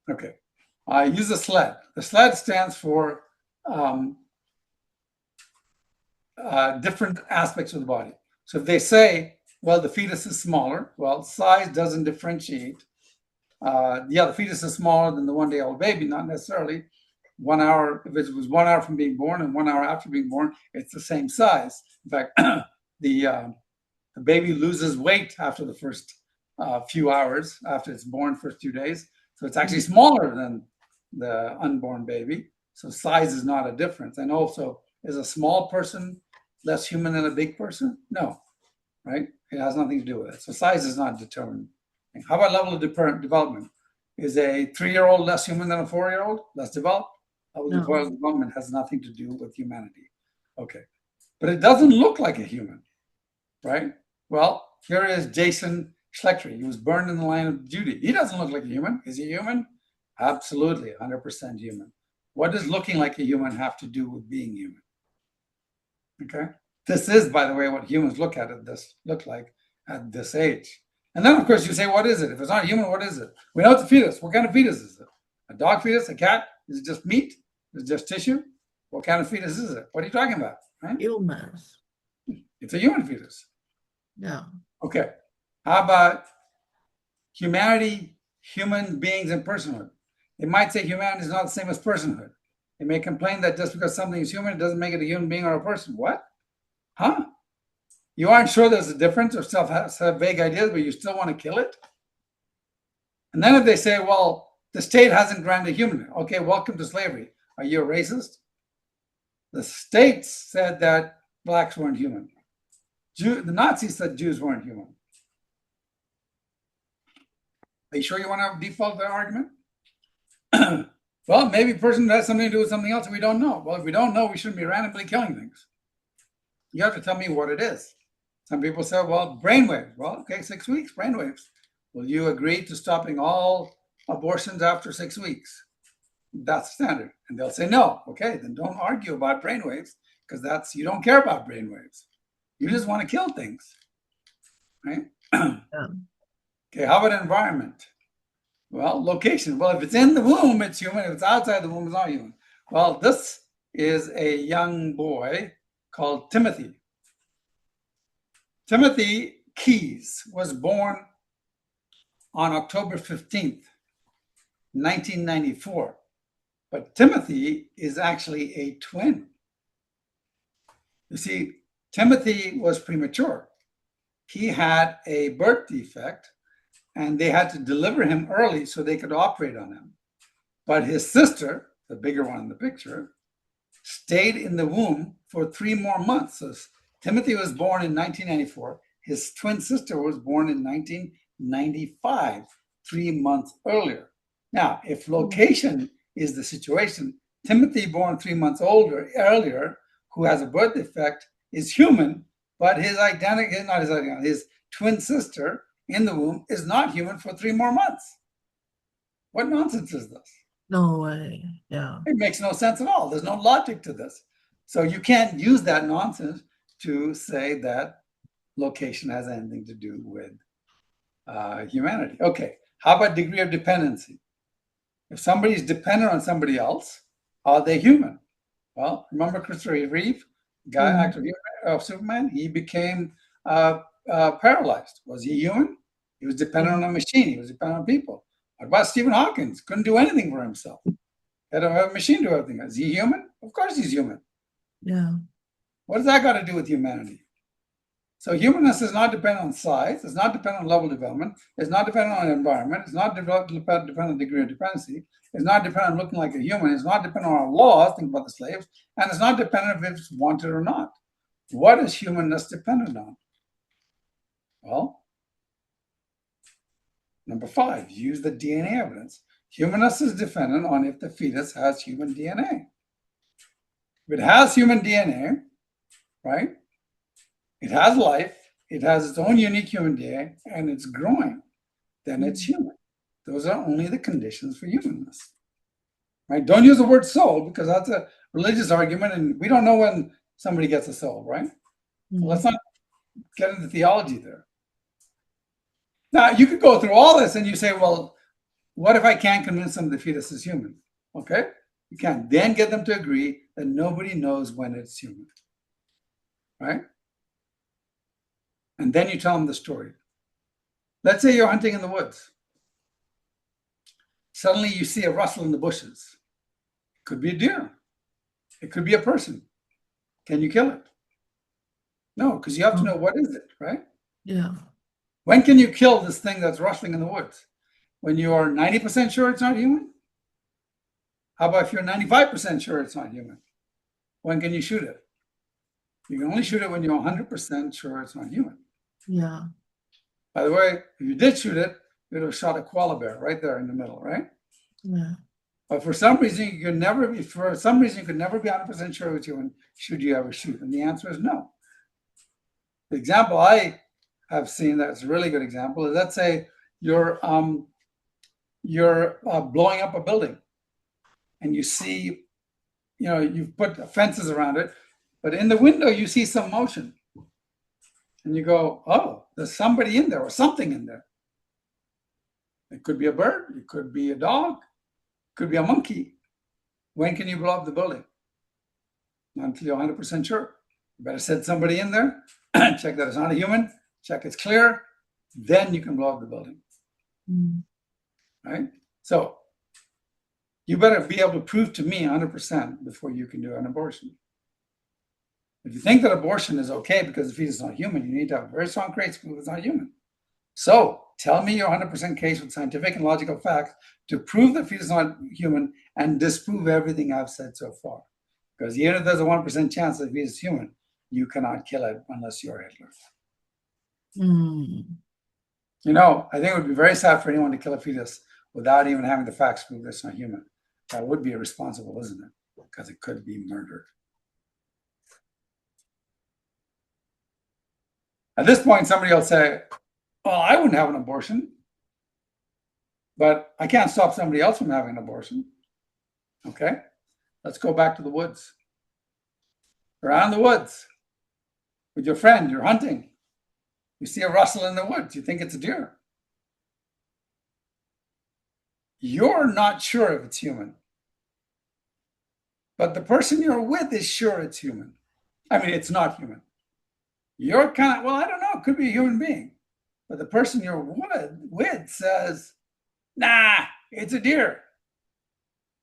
Okay, use the SLED. The SLED stands for different aspects of the body. So if they say, well, the fetus is smaller, well, size doesn't differentiate. The fetus is smaller than the 1-day-old baby, not necessarily. 1 hour, if it was 1 hour from being born and 1 hour after being born, it's the same size. In fact, the baby loses weight after the first few hours after it's born, first 2 days. So it's actually smaller than the unborn baby. So size is not a difference. And also, is a small person less human than a big person? No, right? It has nothing to do with it. So size is not determined. How about level of development? Is a 3-year-old less human than a 4-year-old? Less developed? Level of development has nothing to do with humanity. Okay, but it doesn't look like a human, right? Well, here is Jason Schlechter. He was burned in the line of duty. He doesn't look like a human. Is he human? Absolutely, 100% human. What does looking like a human have to do with being human? Okay, this is, by the way, what humans look like at this age. And then, of course, you say, what is it? If it's not human, what is it? We know it's a fetus. What kind of fetus is it? A dog fetus? A cat? Is it just meat? It's just tissue. What kind of fetus is it? What are you talking about? Right?
Humans.
It's a human fetus.
Yeah.
Okay. How about humanity, human beings, and personhood? They might say humanity is not the same as personhood. They may complain that just because something is human, it doesn't make it a human being or a person. What? Huh? You aren't sure there's a difference, or still have vague ideas, but you still want to kill it? And then if they say, well, the state hasn't granted human, okay, welcome to slavery. Are you a racist? The states said that blacks weren't human. The Nazis said Jews weren't human. Are you sure you want to default that argument? Well, maybe a person has something to do with something else and we don't know. Well, if we don't know, we shouldn't be randomly killing things. You have to tell me what it is. Some people say, well, brainwaves. Well, okay, 6 weeks, brainwaves. Will you agree to stopping all abortions after 6 weeks? That's standard. And they'll say no. Okay, then don't argue about brainwaves, because you don't care about brainwaves. You just want to kill things, right?
Yeah.
Okay, how about environment? Well, location. Well, if it's in the womb, it's human. If it's outside the womb, it's not human. Well, this is a young boy called Timothy. Timothy Keys was born on October 15th, 1994. But Timothy is actually a twin. You see, Timothy was premature. He had a birth defect, and they had to deliver him early so they could operate on him. But his sister, the bigger one in the picture, stayed in the womb for 3 more months. So Timothy was born in 1994. His twin sister was born in 1995, 3 months earlier. Now, if location is the situation, Timothy, born 3 months earlier, who has a birth defect, is human, but his twin sister in the womb is not human for 3 more months. What nonsense is this?
No way. Yeah.
It makes no sense at all. There's no logic to this. So you can't use that nonsense to say that location has anything to do with humanity. Okay, how about degree of dependency? If somebody's dependent on somebody else, are they human? Well, remember Christopher Reeve, actor of Superman? He became paralyzed. Was he human? He was dependent on a machine. He was dependent on people. What about Stephen Hawking? Couldn't do anything for himself. Had a machine do everything. Is he human? Of course he's human.
Yeah.
What does that got to do with humanity? So humanness is not dependent on size. It's not dependent on level of development. It's not dependent on environment. It's not dependent on degree of dependency. It's not dependent on looking like a human. It's not dependent on our laws. Think about the slaves. And it's not dependent if it's wanted or not. What is humanness dependent on? Well, number 5, use the DNA evidence. Humanness is dependent on if the fetus has human DNA. If it has human DNA, right? It has life, it has its own unique human DNA, and it's growing, then it's human. Those are only the conditions for humanness. Right? Don't use the word soul, because that's a religious argument, and we don't know when somebody gets a soul, right? So let's not get into theology there. Now, you could go through all this and you say, well, what if I can't convince them the fetus is human? Okay, you can then get them to agree that nobody knows when it's human, right? And then you tell them the story. Let's say you're hunting in the woods. Suddenly you see a rustle in the bushes. It could be a deer. It could be a person. Can you kill it? No, because you have to know what is it, right?
Yeah.
When can you kill this thing that's rustling in the woods? When you are 90% sure it's not human? How about if you're 95% sure it's not human? When can you shoot it? You can only shoot it when you're 100% sure it's not human.
Yeah.
By the way, if you did shoot it, you would have shot a koala bear right there in the middle, right?
Yeah.
But for some reason, you could never be 100% sure it's human, should you ever shoot? And the answer is no. The example I have seen that's a really good example is, let's say you're blowing up a building and you see, you've put fences around it, but in the window you see some motion and you go, oh, there's somebody in there or something in there. It could be a bird, it could be a dog, it could be a monkey. When can you blow up the building? Not until you're 100% sure. You better send somebody in there, check that it's not a human, check it's clear, then you can blow up the building, right? So you better be able to prove to me 100% before you can do an abortion. If you think that abortion is okay because the fetus is not human, you need to have very strong case to prove it's not human. So tell me your 100% case with scientific and logical facts to prove the fetus is not human and disprove everything I've said so far. Because even if there's a 1% chance that the fetus is human, you cannot kill it unless you're Hitler. You know, I think it would be very sad for anyone to kill a fetus without even having the facts prove it's not human. That would be irresponsible, isn't it? Because it could be murdered. At this point, somebody will say, well, I wouldn't have an abortion, but I can't stop somebody else from having an abortion. Okay, let's go back to the woods. Around the woods with your friend, you're hunting. You see a rustle in the woods, you think it's a deer. You're not sure if it's human, but the person you're with is sure it's human. I mean, it's not human. You're kind of, well, I don't know, it could be a human being. But the person you're with says, nah, it's a deer.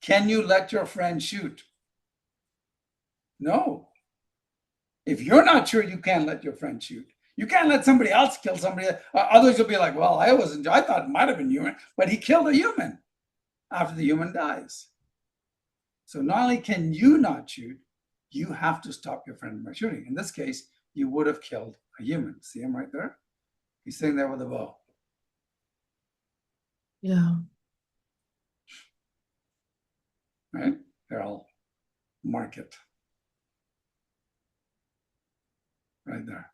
Can you let your friend shoot? No. If you're not sure, you can't let your friend shoot. You can't let somebody else kill somebody. Others will be like, well, I thought it might have been human, but he killed a human after the human dies. So not only can you not shoot, you have to stop your friend from shooting. In this case, you would have killed a human. See him right there? He's sitting there with a bow.
Yeah.
Right? There, I'll mark it. Right there.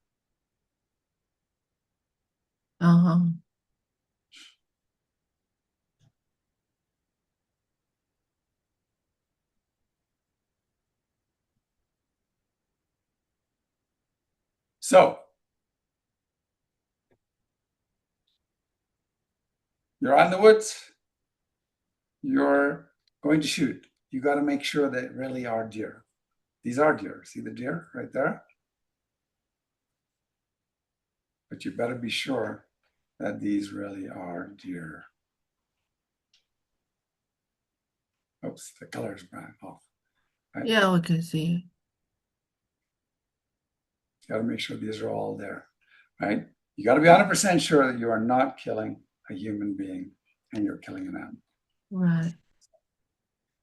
So you're out in the woods, you're going to shoot. You got to make sure they really are deer. These are deer. See the deer right there? But you better be sure that these really are deer. Oops, the color's brown off.
Right? Yeah, we can see.
You got to make sure these are all there, right? You got to be 100% sure that you are not killing a human being and you're killing an animal.
Right.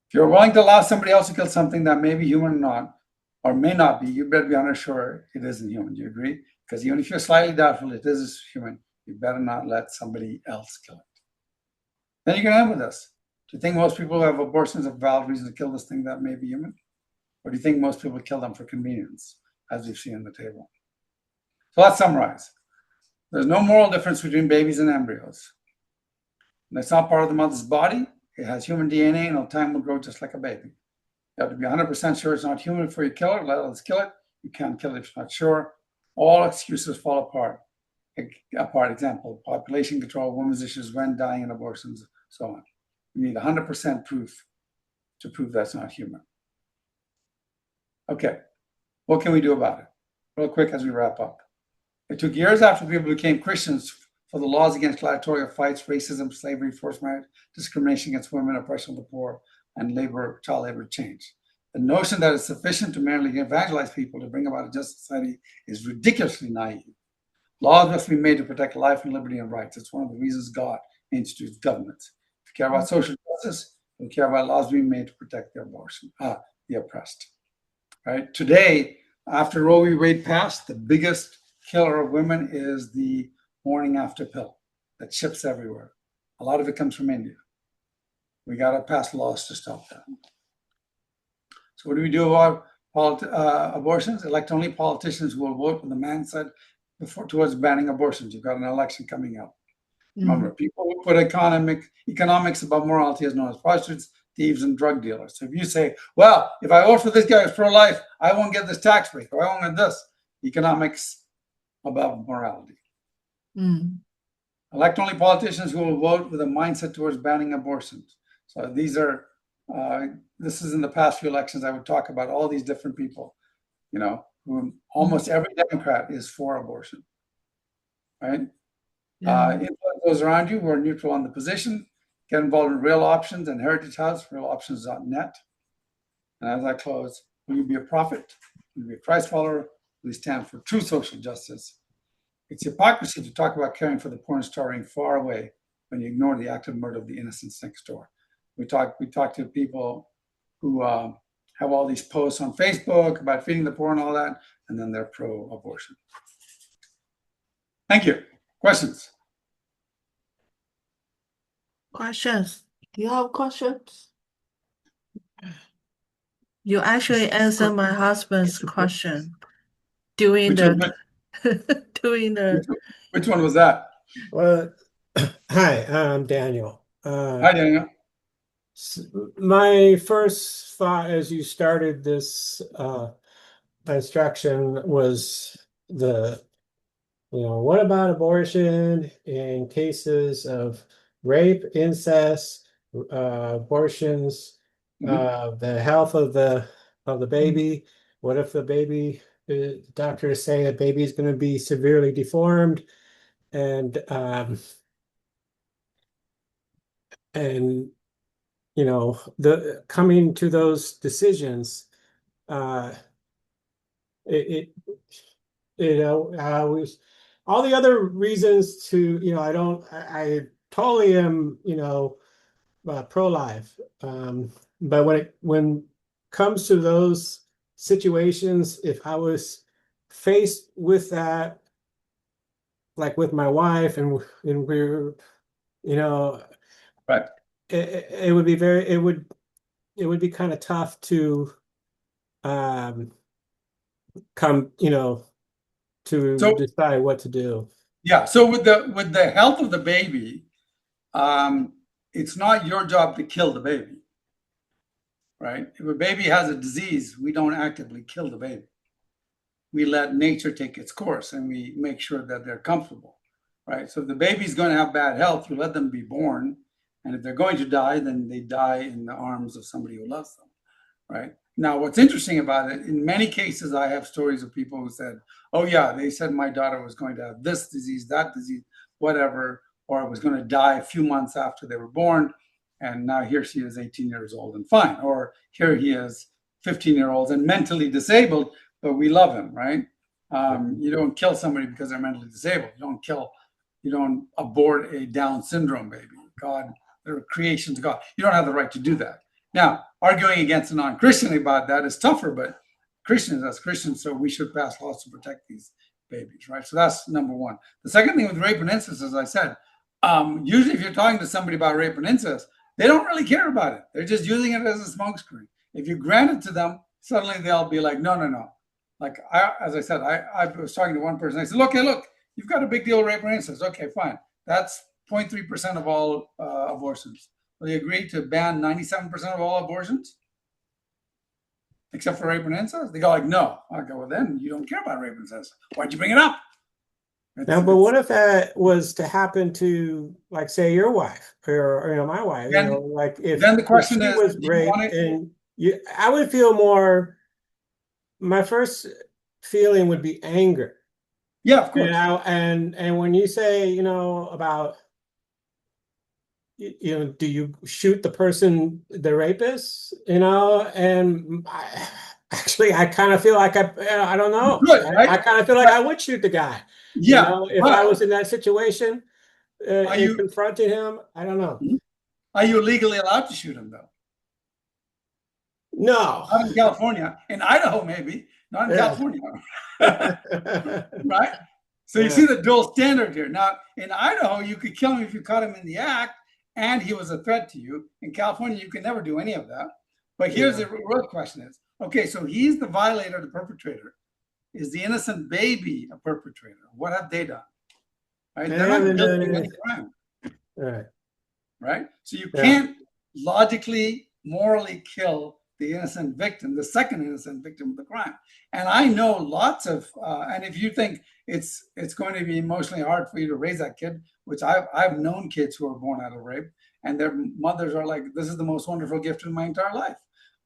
If you're willing to allow somebody else to kill something that may be human or not, or may not be, you better be 100% sure it isn't human. Do you agree? Because even if you're slightly doubtful it is human, you better not let somebody else kill it. Then you can end with this. Do you think most people who have abortions have valid reason to kill this thing that may be human? Or do you think most people kill them for convenience, as we've seen on the table? So let's summarize. There's no moral difference between babies and embryos. And it's not part of the mother's body. It has human DNA and over time will grow just like a baby. You have to be 100% sure it's not human before you kill it. Let others kill it. You can't kill it if you're not sure. All excuses fall apart. Example, population control, women's issues, when dying and abortions, so on. You need 100% proof to prove that's not human. Okay, what can we do about it? Real quick as we wrap up. It took years after people became Christians for the laws against gladiatorial fights, racism, slavery, forced marriage, discrimination against women, oppression of the poor, and child labor to change. The notion that it's sufficient to merely evangelize people to bring about a just society is ridiculously naive. Laws must be made to protect life and liberty and rights. It's one of the reasons God institutes governments. If you care about social justice, you care about laws being made to protect the oppressed. Right? Today, after Roe v. Wade passed, the biggest killer of women is the morning after pill that ships everywhere. A lot of it comes from India. We got to pass laws to stop that. So what do we do about abortions? Elect only politicians who will vote with the man side towards banning abortions. You've got an election coming up. Remember, people who put economics above morality is known as prostitutes, thieves, and drug dealers. So if you say, well, if I vote for this guy who's pro-life, I won't get this tax break, or I won't get this, economics above morality. Elect only politicians who will vote with a mindset towards banning abortions. So these are This is in the past few elections. I would talk about all these different people, who almost every Democrat is for abortion, right?
Yeah.
Influence those around you who are neutral on the position. Get involved in Real Options and Heritage House, realoptions.net. And as I close, will you be a prophet? Will you be a Christ follower? Will you stand for true social justice? It's hypocrisy to talk about caring for the poor and starving far away when you ignore the active murder of the innocents next door. We talk to people who have all these posts on Facebook about feeding the poor and all that, and then they're pro-abortion. Thank you. Questions?
Questions? Do you have questions? You actually answered my husband's question during
Which
the
one,
during the
which one was that?
Well, hi, I'm Daniel.
Hi, Daniel.
My first thought as you started this instruction was what about abortion in cases of rape, incest, abortions, the health of the baby? What if the baby, doctors say a baby is going to be severely deformed, and the coming to those decisions, it I always, all the other reasons to, I totally am, pro-life, but when comes to those situations, if I was faced with that, like with my wife, and we're,
Right.
it would be it would be kind of tough to come, to decide what to do.
Yeah. So with the health of the baby, it's not your job to kill the baby, right? If a baby has a disease, we don't actively kill the baby. We let nature take its course, and we make sure that they're comfortable, right? So if the baby's going to have bad health, we let them be born. And if they're going to die, then they die in the arms of somebody who loves them, right? Now, what's interesting about it, in many cases, I have stories of people who said, oh, yeah, they said my daughter was going to have this disease, that disease, whatever, or was going to die a few months after they were born. And now here she is 18 years old and fine. Or here he is 15-year-olds and mentally disabled, but we love him, right? You don't kill somebody because they're mentally disabled. You don't abort a Down syndrome baby. God, they're creations of God. You don't have the right to do that. Now, arguing against a non-Christian about that is tougher, but Christians, as Christians, so we should pass laws to protect these babies, right? So that's number one. The second thing with rape and incest, as I said, usually if you're talking to somebody about rape and incest, they don't really care about it. They're just using it as a smokescreen. If you grant it to them, suddenly they'll be like, no. Like, as I said, I was talking to one person. I said, look, you've got a big deal with rape and incest. Okay, fine. That's 0.3% of all abortions. Will you agree to ban 97% of all abortions? Except for rape and incest? They go like, no. I go, well, then you don't care about rape and incest. Why'd you bring it up?
But what if that was to happen to, like, say, your wife or my wife?
Then,
like if
then the question
she
is,
was raped, and I would feel more. My first feeling would be anger.
Yeah, of course.
And when you say, about, do you shoot the person, the rapist, and I kind of feel like I don't know.
Good, right?
I kind of feel like I would shoot the guy.
Yeah.
If I was in that situation, and confronting him, I don't know.
Are you legally allowed to shoot him, though?
No.
Not in California. In Idaho, maybe. Not in California. Right? So you see the dual standard here. Now, in Idaho, you could kill him if you caught him in the act and he was a threat to you. In California, you can never do any of that. But here's the real question is, okay, so he's the violator, the perpetrator. Is the innocent baby a perpetrator? What have they done? Right? They're not guilty of any crime. Right? So you can't logically, morally kill the innocent victim, the second innocent victim of the crime. And I know lots of, and if you think it's going to be emotionally hard for you to raise that kid, which I've known kids who are born out of rape, and their mothers are like, this is the most wonderful gift in my entire life.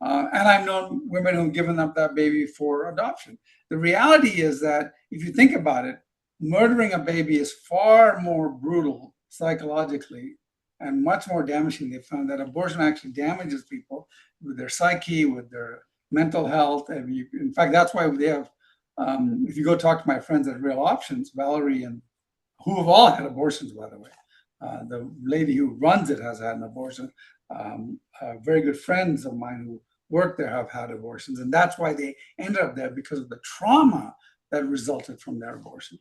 And I've known women who've given up that baby for adoption. The reality is that if you think about it, murdering a baby is far more brutal psychologically and much more damaging. They found that abortion actually damages people with their psyche, with their mental health. And in fact, that's why they have, if you go talk to my friends at Real Options, Valerie, and who have all had abortions, by the way. The lady who runs it has had an abortion. Very good friends of mine who work there have had abortions. And that's why they ended up there, because of the trauma that resulted from their abortion.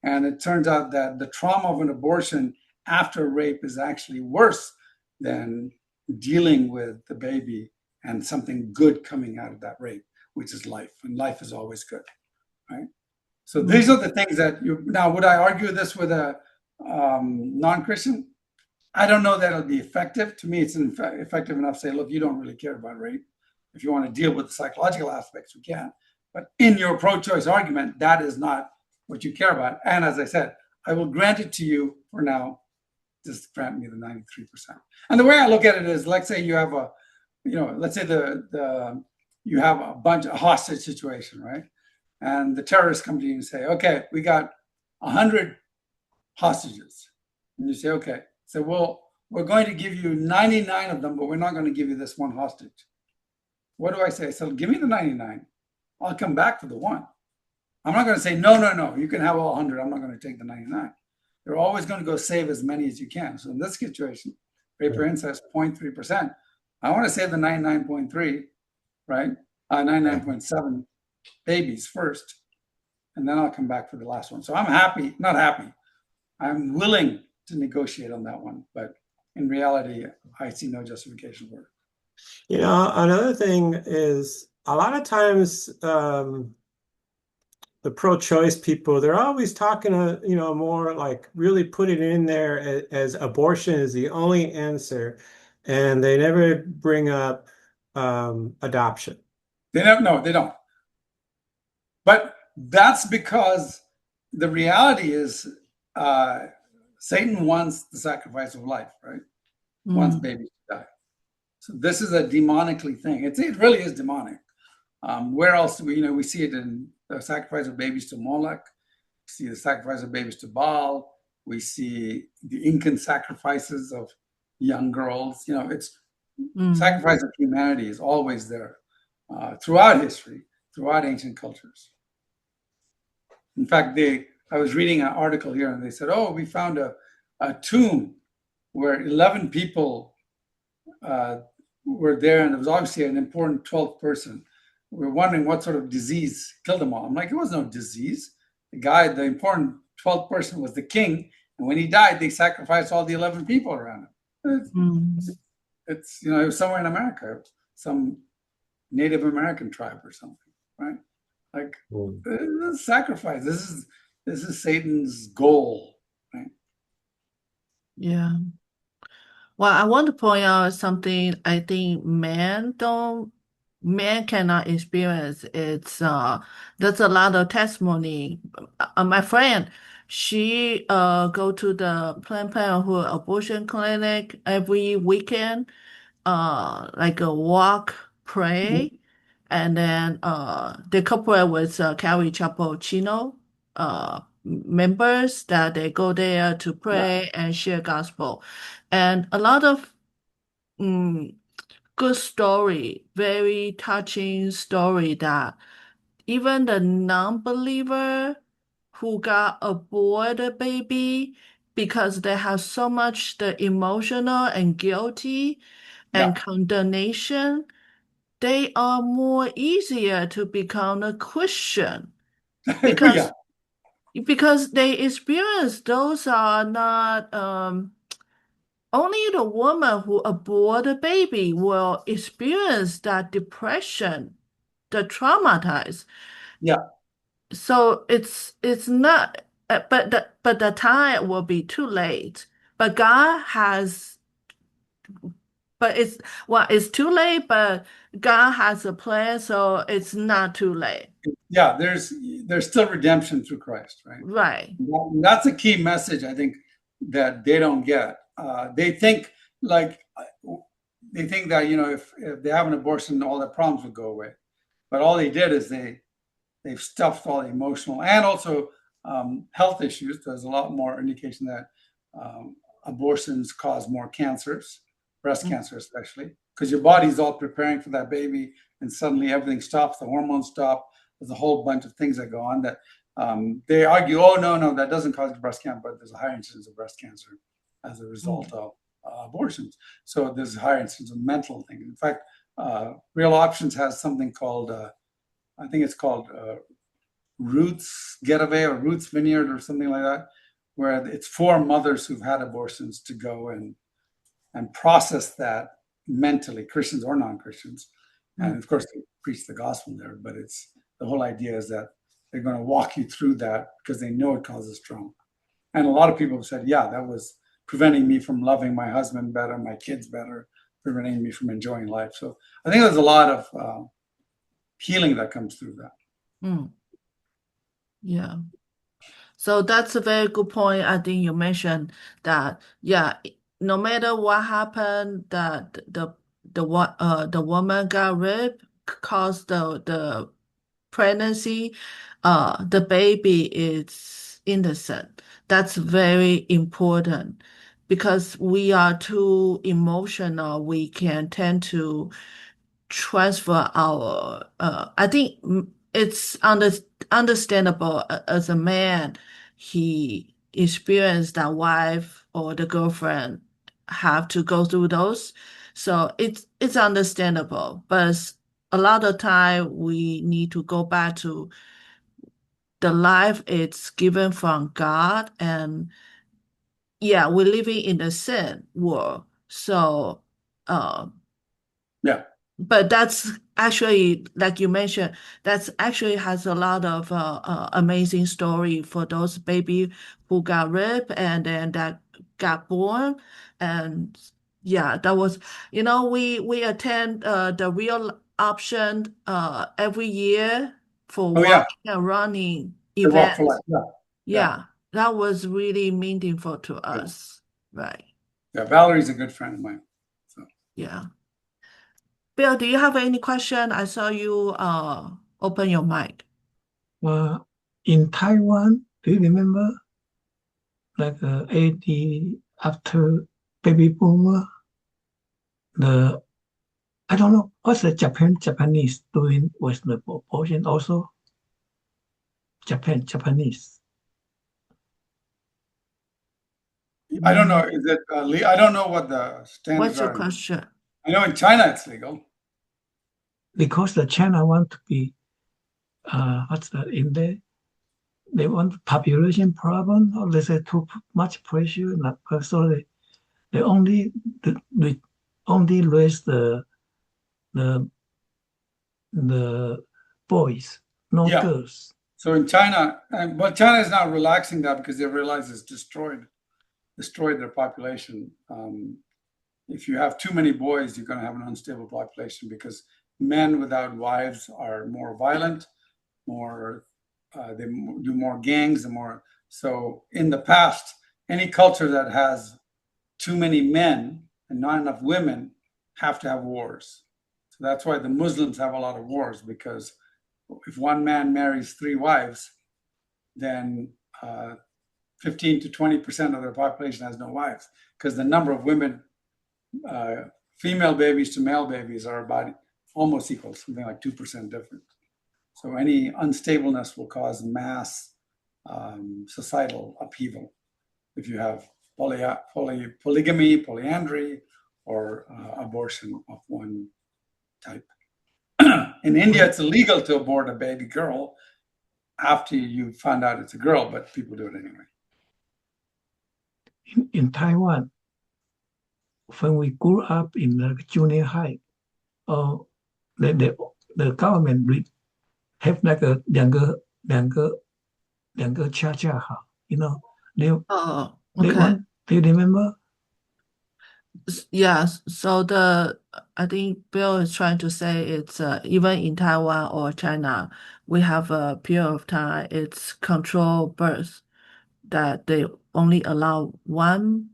And it turns out that the trauma of an abortion after rape is actually worse than dealing with the baby and something good coming out of that rape, which is life. And life is always good, right? So these are the things that now, would I argue this with a non-Christian? I don't know that it'll be effective. To me, it's effective enough to say, look, you don't really care about rape. If you want to deal with the psychological aspects, we can. But in your pro-choice argument, that is not what you care about. And as I said, I will grant it to you for now. Just grant me the 93%. And the way I look at it is, let's say you have a, let's say you have a hostage situation, right? And the terrorists come to you and say, okay, we got 100 hostages. And you say, okay. So, well, we're going to give you 99 of them, but we're not going to give you this one hostage. What do I say? I said, give me the 99. I'll come back for the one. I'm not going to say, no, you can have all 100. I'm not going to take the 99. You're always going to go save as many as you can. So in this situation, rape or incest, 0.3%. I want to save the 99.3, right? 99.7 babies first, and then I'll come back for the last one. So I'm not happy. I'm willing to negotiate on that one, but in reality, I see no justification for it.
Another thing is a lot of times the pro-choice people, they're always talking more like really put it in there as abortion is the only answer, and they never bring up adoption.
They don't. But that's because the reality is Satan wants the sacrifice of life, right? Wants babies to die. So this is a demonically thing. It really is demonic. Where else do we see it in the sacrifice of babies to Moloch, we see the sacrifice of babies to Baal, we see the Incan sacrifices of young girls. It's sacrifice of humanity is always there throughout history, throughout ancient cultures. In fact, I was reading an article here and they said, we found a tomb where 11 people were there, and there was obviously an important 12th person. We're wondering what sort of disease killed them all. I'm like, it was no disease. The important 12th person was the king. And when he died, they sacrificed all the 11 people around him. It's it was somewhere in America, some Native American tribe or something, right? Like this is sacrifice. This is Satan's goal, right?
Yeah. Well, I want to point out something I think men cannot experience. It's there's a lot of testimony. My friend, she go to the Planned Parenthood abortion clinic every weekend, like a walk, pray, and then they cooperate with Calvary Chapel Chino members that they go there to pray and share gospel, and a lot of good story, very touching story that even the non-believer who got aborted baby because they have so much the emotional and guilty and condemnation, they are more easier to become a Christian because they experience those are not only the woman who aborted baby will experience that depression, the traumatized.
Yeah.
So it's not, but the time will be too late. But God has, but it's too late. But God has a plan, so it's not too late.
Yeah, there's still redemption through Christ, right?
Right.
That's a key message I think that they don't get. They think, like they think that, you know, if they have an abortion, all their problems would go away. But all they did is they've stuffed all the emotional and also health issues. There's a lot more indication that abortions cause more cancers, breast cancer especially, because your body's all preparing for that baby, and suddenly everything stops, the hormones stop. There's a whole bunch of things that go on that they argue, oh, no, that doesn't cause breast cancer, but there's a higher incidence of breast cancer as a result of abortions. So there's a higher incidence of mental things. In fact, Real Options has something called, I think it's called Roots Getaway or Roots Vineyard or something like that, where it's for mothers who've had abortions to go and process that mentally, Christians or non-Christians. And of course, they preach the gospel there, but it's the whole idea is that they're going to walk you through that because they know it causes trauma. And a lot of people have said, yeah, that was preventing me from loving my husband better, my kids better, preventing me from enjoying life. So I think there's a lot of healing that comes through that.
Mm. Yeah. So that's a very good point. I think you mentioned that, yeah, no matter what happened, that the woman got raped, caused the pregnancy, the baby is innocent. That's very important because we are too emotional. We can tend to transfer our, I think it's understandable as a man, he experienced that wife or the girlfriend have to go through those. So it's understandable, but a lot of time we need to go back to the life it's given from God, and yeah, we're living in the sin world. So
Yeah.
but that's actually, like you mentioned, that's actually has a lot of amazing story for those baby who got raped and then that got born. And yeah, that was, we attend the Real Option every year for
Oh, yeah.
walking and running
They walk for
events.
life. Yeah. Yeah.
Yeah, that was really meaningful to
Yeah.
us. Right.
Yeah. Valerie's a good friend of mine. So.
Yeah. Bill, do you have any question? I saw you open your mic.
In Taiwan, do you remember like 80 after baby boomer? The I don't know what's the Japanese doing with the abortion also. Japanese.
I don't know. Is it? I don't know what the standards
What's your
are.
question?
I know in China it's legal.
Because the China want to be what's that in there? They want population problem, or they say too much pressure. So they only raise the boys, no
Yeah.
girls.
So in China, but China is now relaxing that because they realize it's destroyed their population. If you have too many boys, you're going to have an unstable population because men without wives are more violent, they do more gangs, and more. So in the past, any culture that has too many men and not enough women have to have wars. So that's why the Muslims have a lot of wars, because if one man marries 3 wives, then 15 to 20% of their population has no wives, because the number of women, female babies to male babies, are about almost equal, something like 2% different. So any unstableness will cause mass societal upheaval if you have polygamy, polyandry, or abortion of one type. In India, it's illegal to abort a baby girl after you find out it's a girl, but people do it anyway.
In Taiwan, when we grew up in the junior high, the government have like a 两个恰恰好, they
Oh,
they
okay.
want. Do you remember?
Yes. So I think Bill is trying to say it's even in Taiwan or China, we have a period of time, it's controlled birth that they only allow one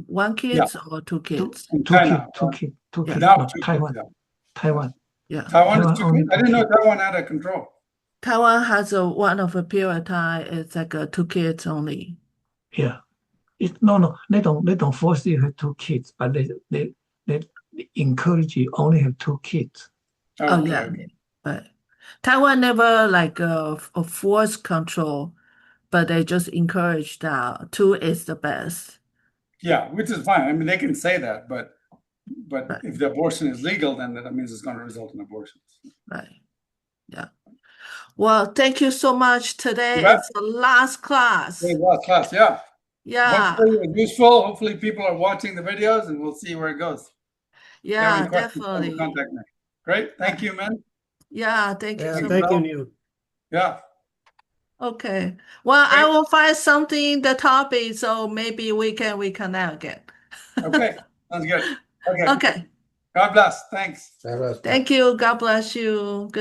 one kids or two kids?
In
Two
China.
kids, two kids, two
Yeah.
kids.
Now,
No,
2 kids,
Taiwan,
yeah.
Taiwan.
Yeah.
Taiwan is
Taiwan
2
only
kids? I
2
didn't know
kids.
Taiwan had a control.
Taiwan has one of a period of time, it's like two kids only.
Yeah. No, they don't force you to have 2 kids, but they encourage you only have 2 kids.
Oh,
Okay,
yeah.
okay.
But Taiwan never like a force control, but they just encourage that 2 is the best.
Yeah, which is fine. I mean, they can say that, but
Right.
if the abortion is legal, then that means it's going to result in abortions.
Right. Yeah. Well, thank you so much. Today
Yeah.
is the last class.
Great last class, yeah.
Yeah.
Hopefully it was useful. Hopefully people are watching the videos, and we'll see where it goes. If you have
Yeah,
any questions,
definitely.
contact me. Great. Thank you, man.
Yeah, thank you
Yeah,
so
Thank
much.
thank you.
Yeah.
Okay. Well, I
Great.
will find something, the topic, so maybe we can reconnect again.
Okay. Sounds good. Okay.
Okay.
God bless. Thanks.
Bye-bye.
Thank you. God bless you. Good night.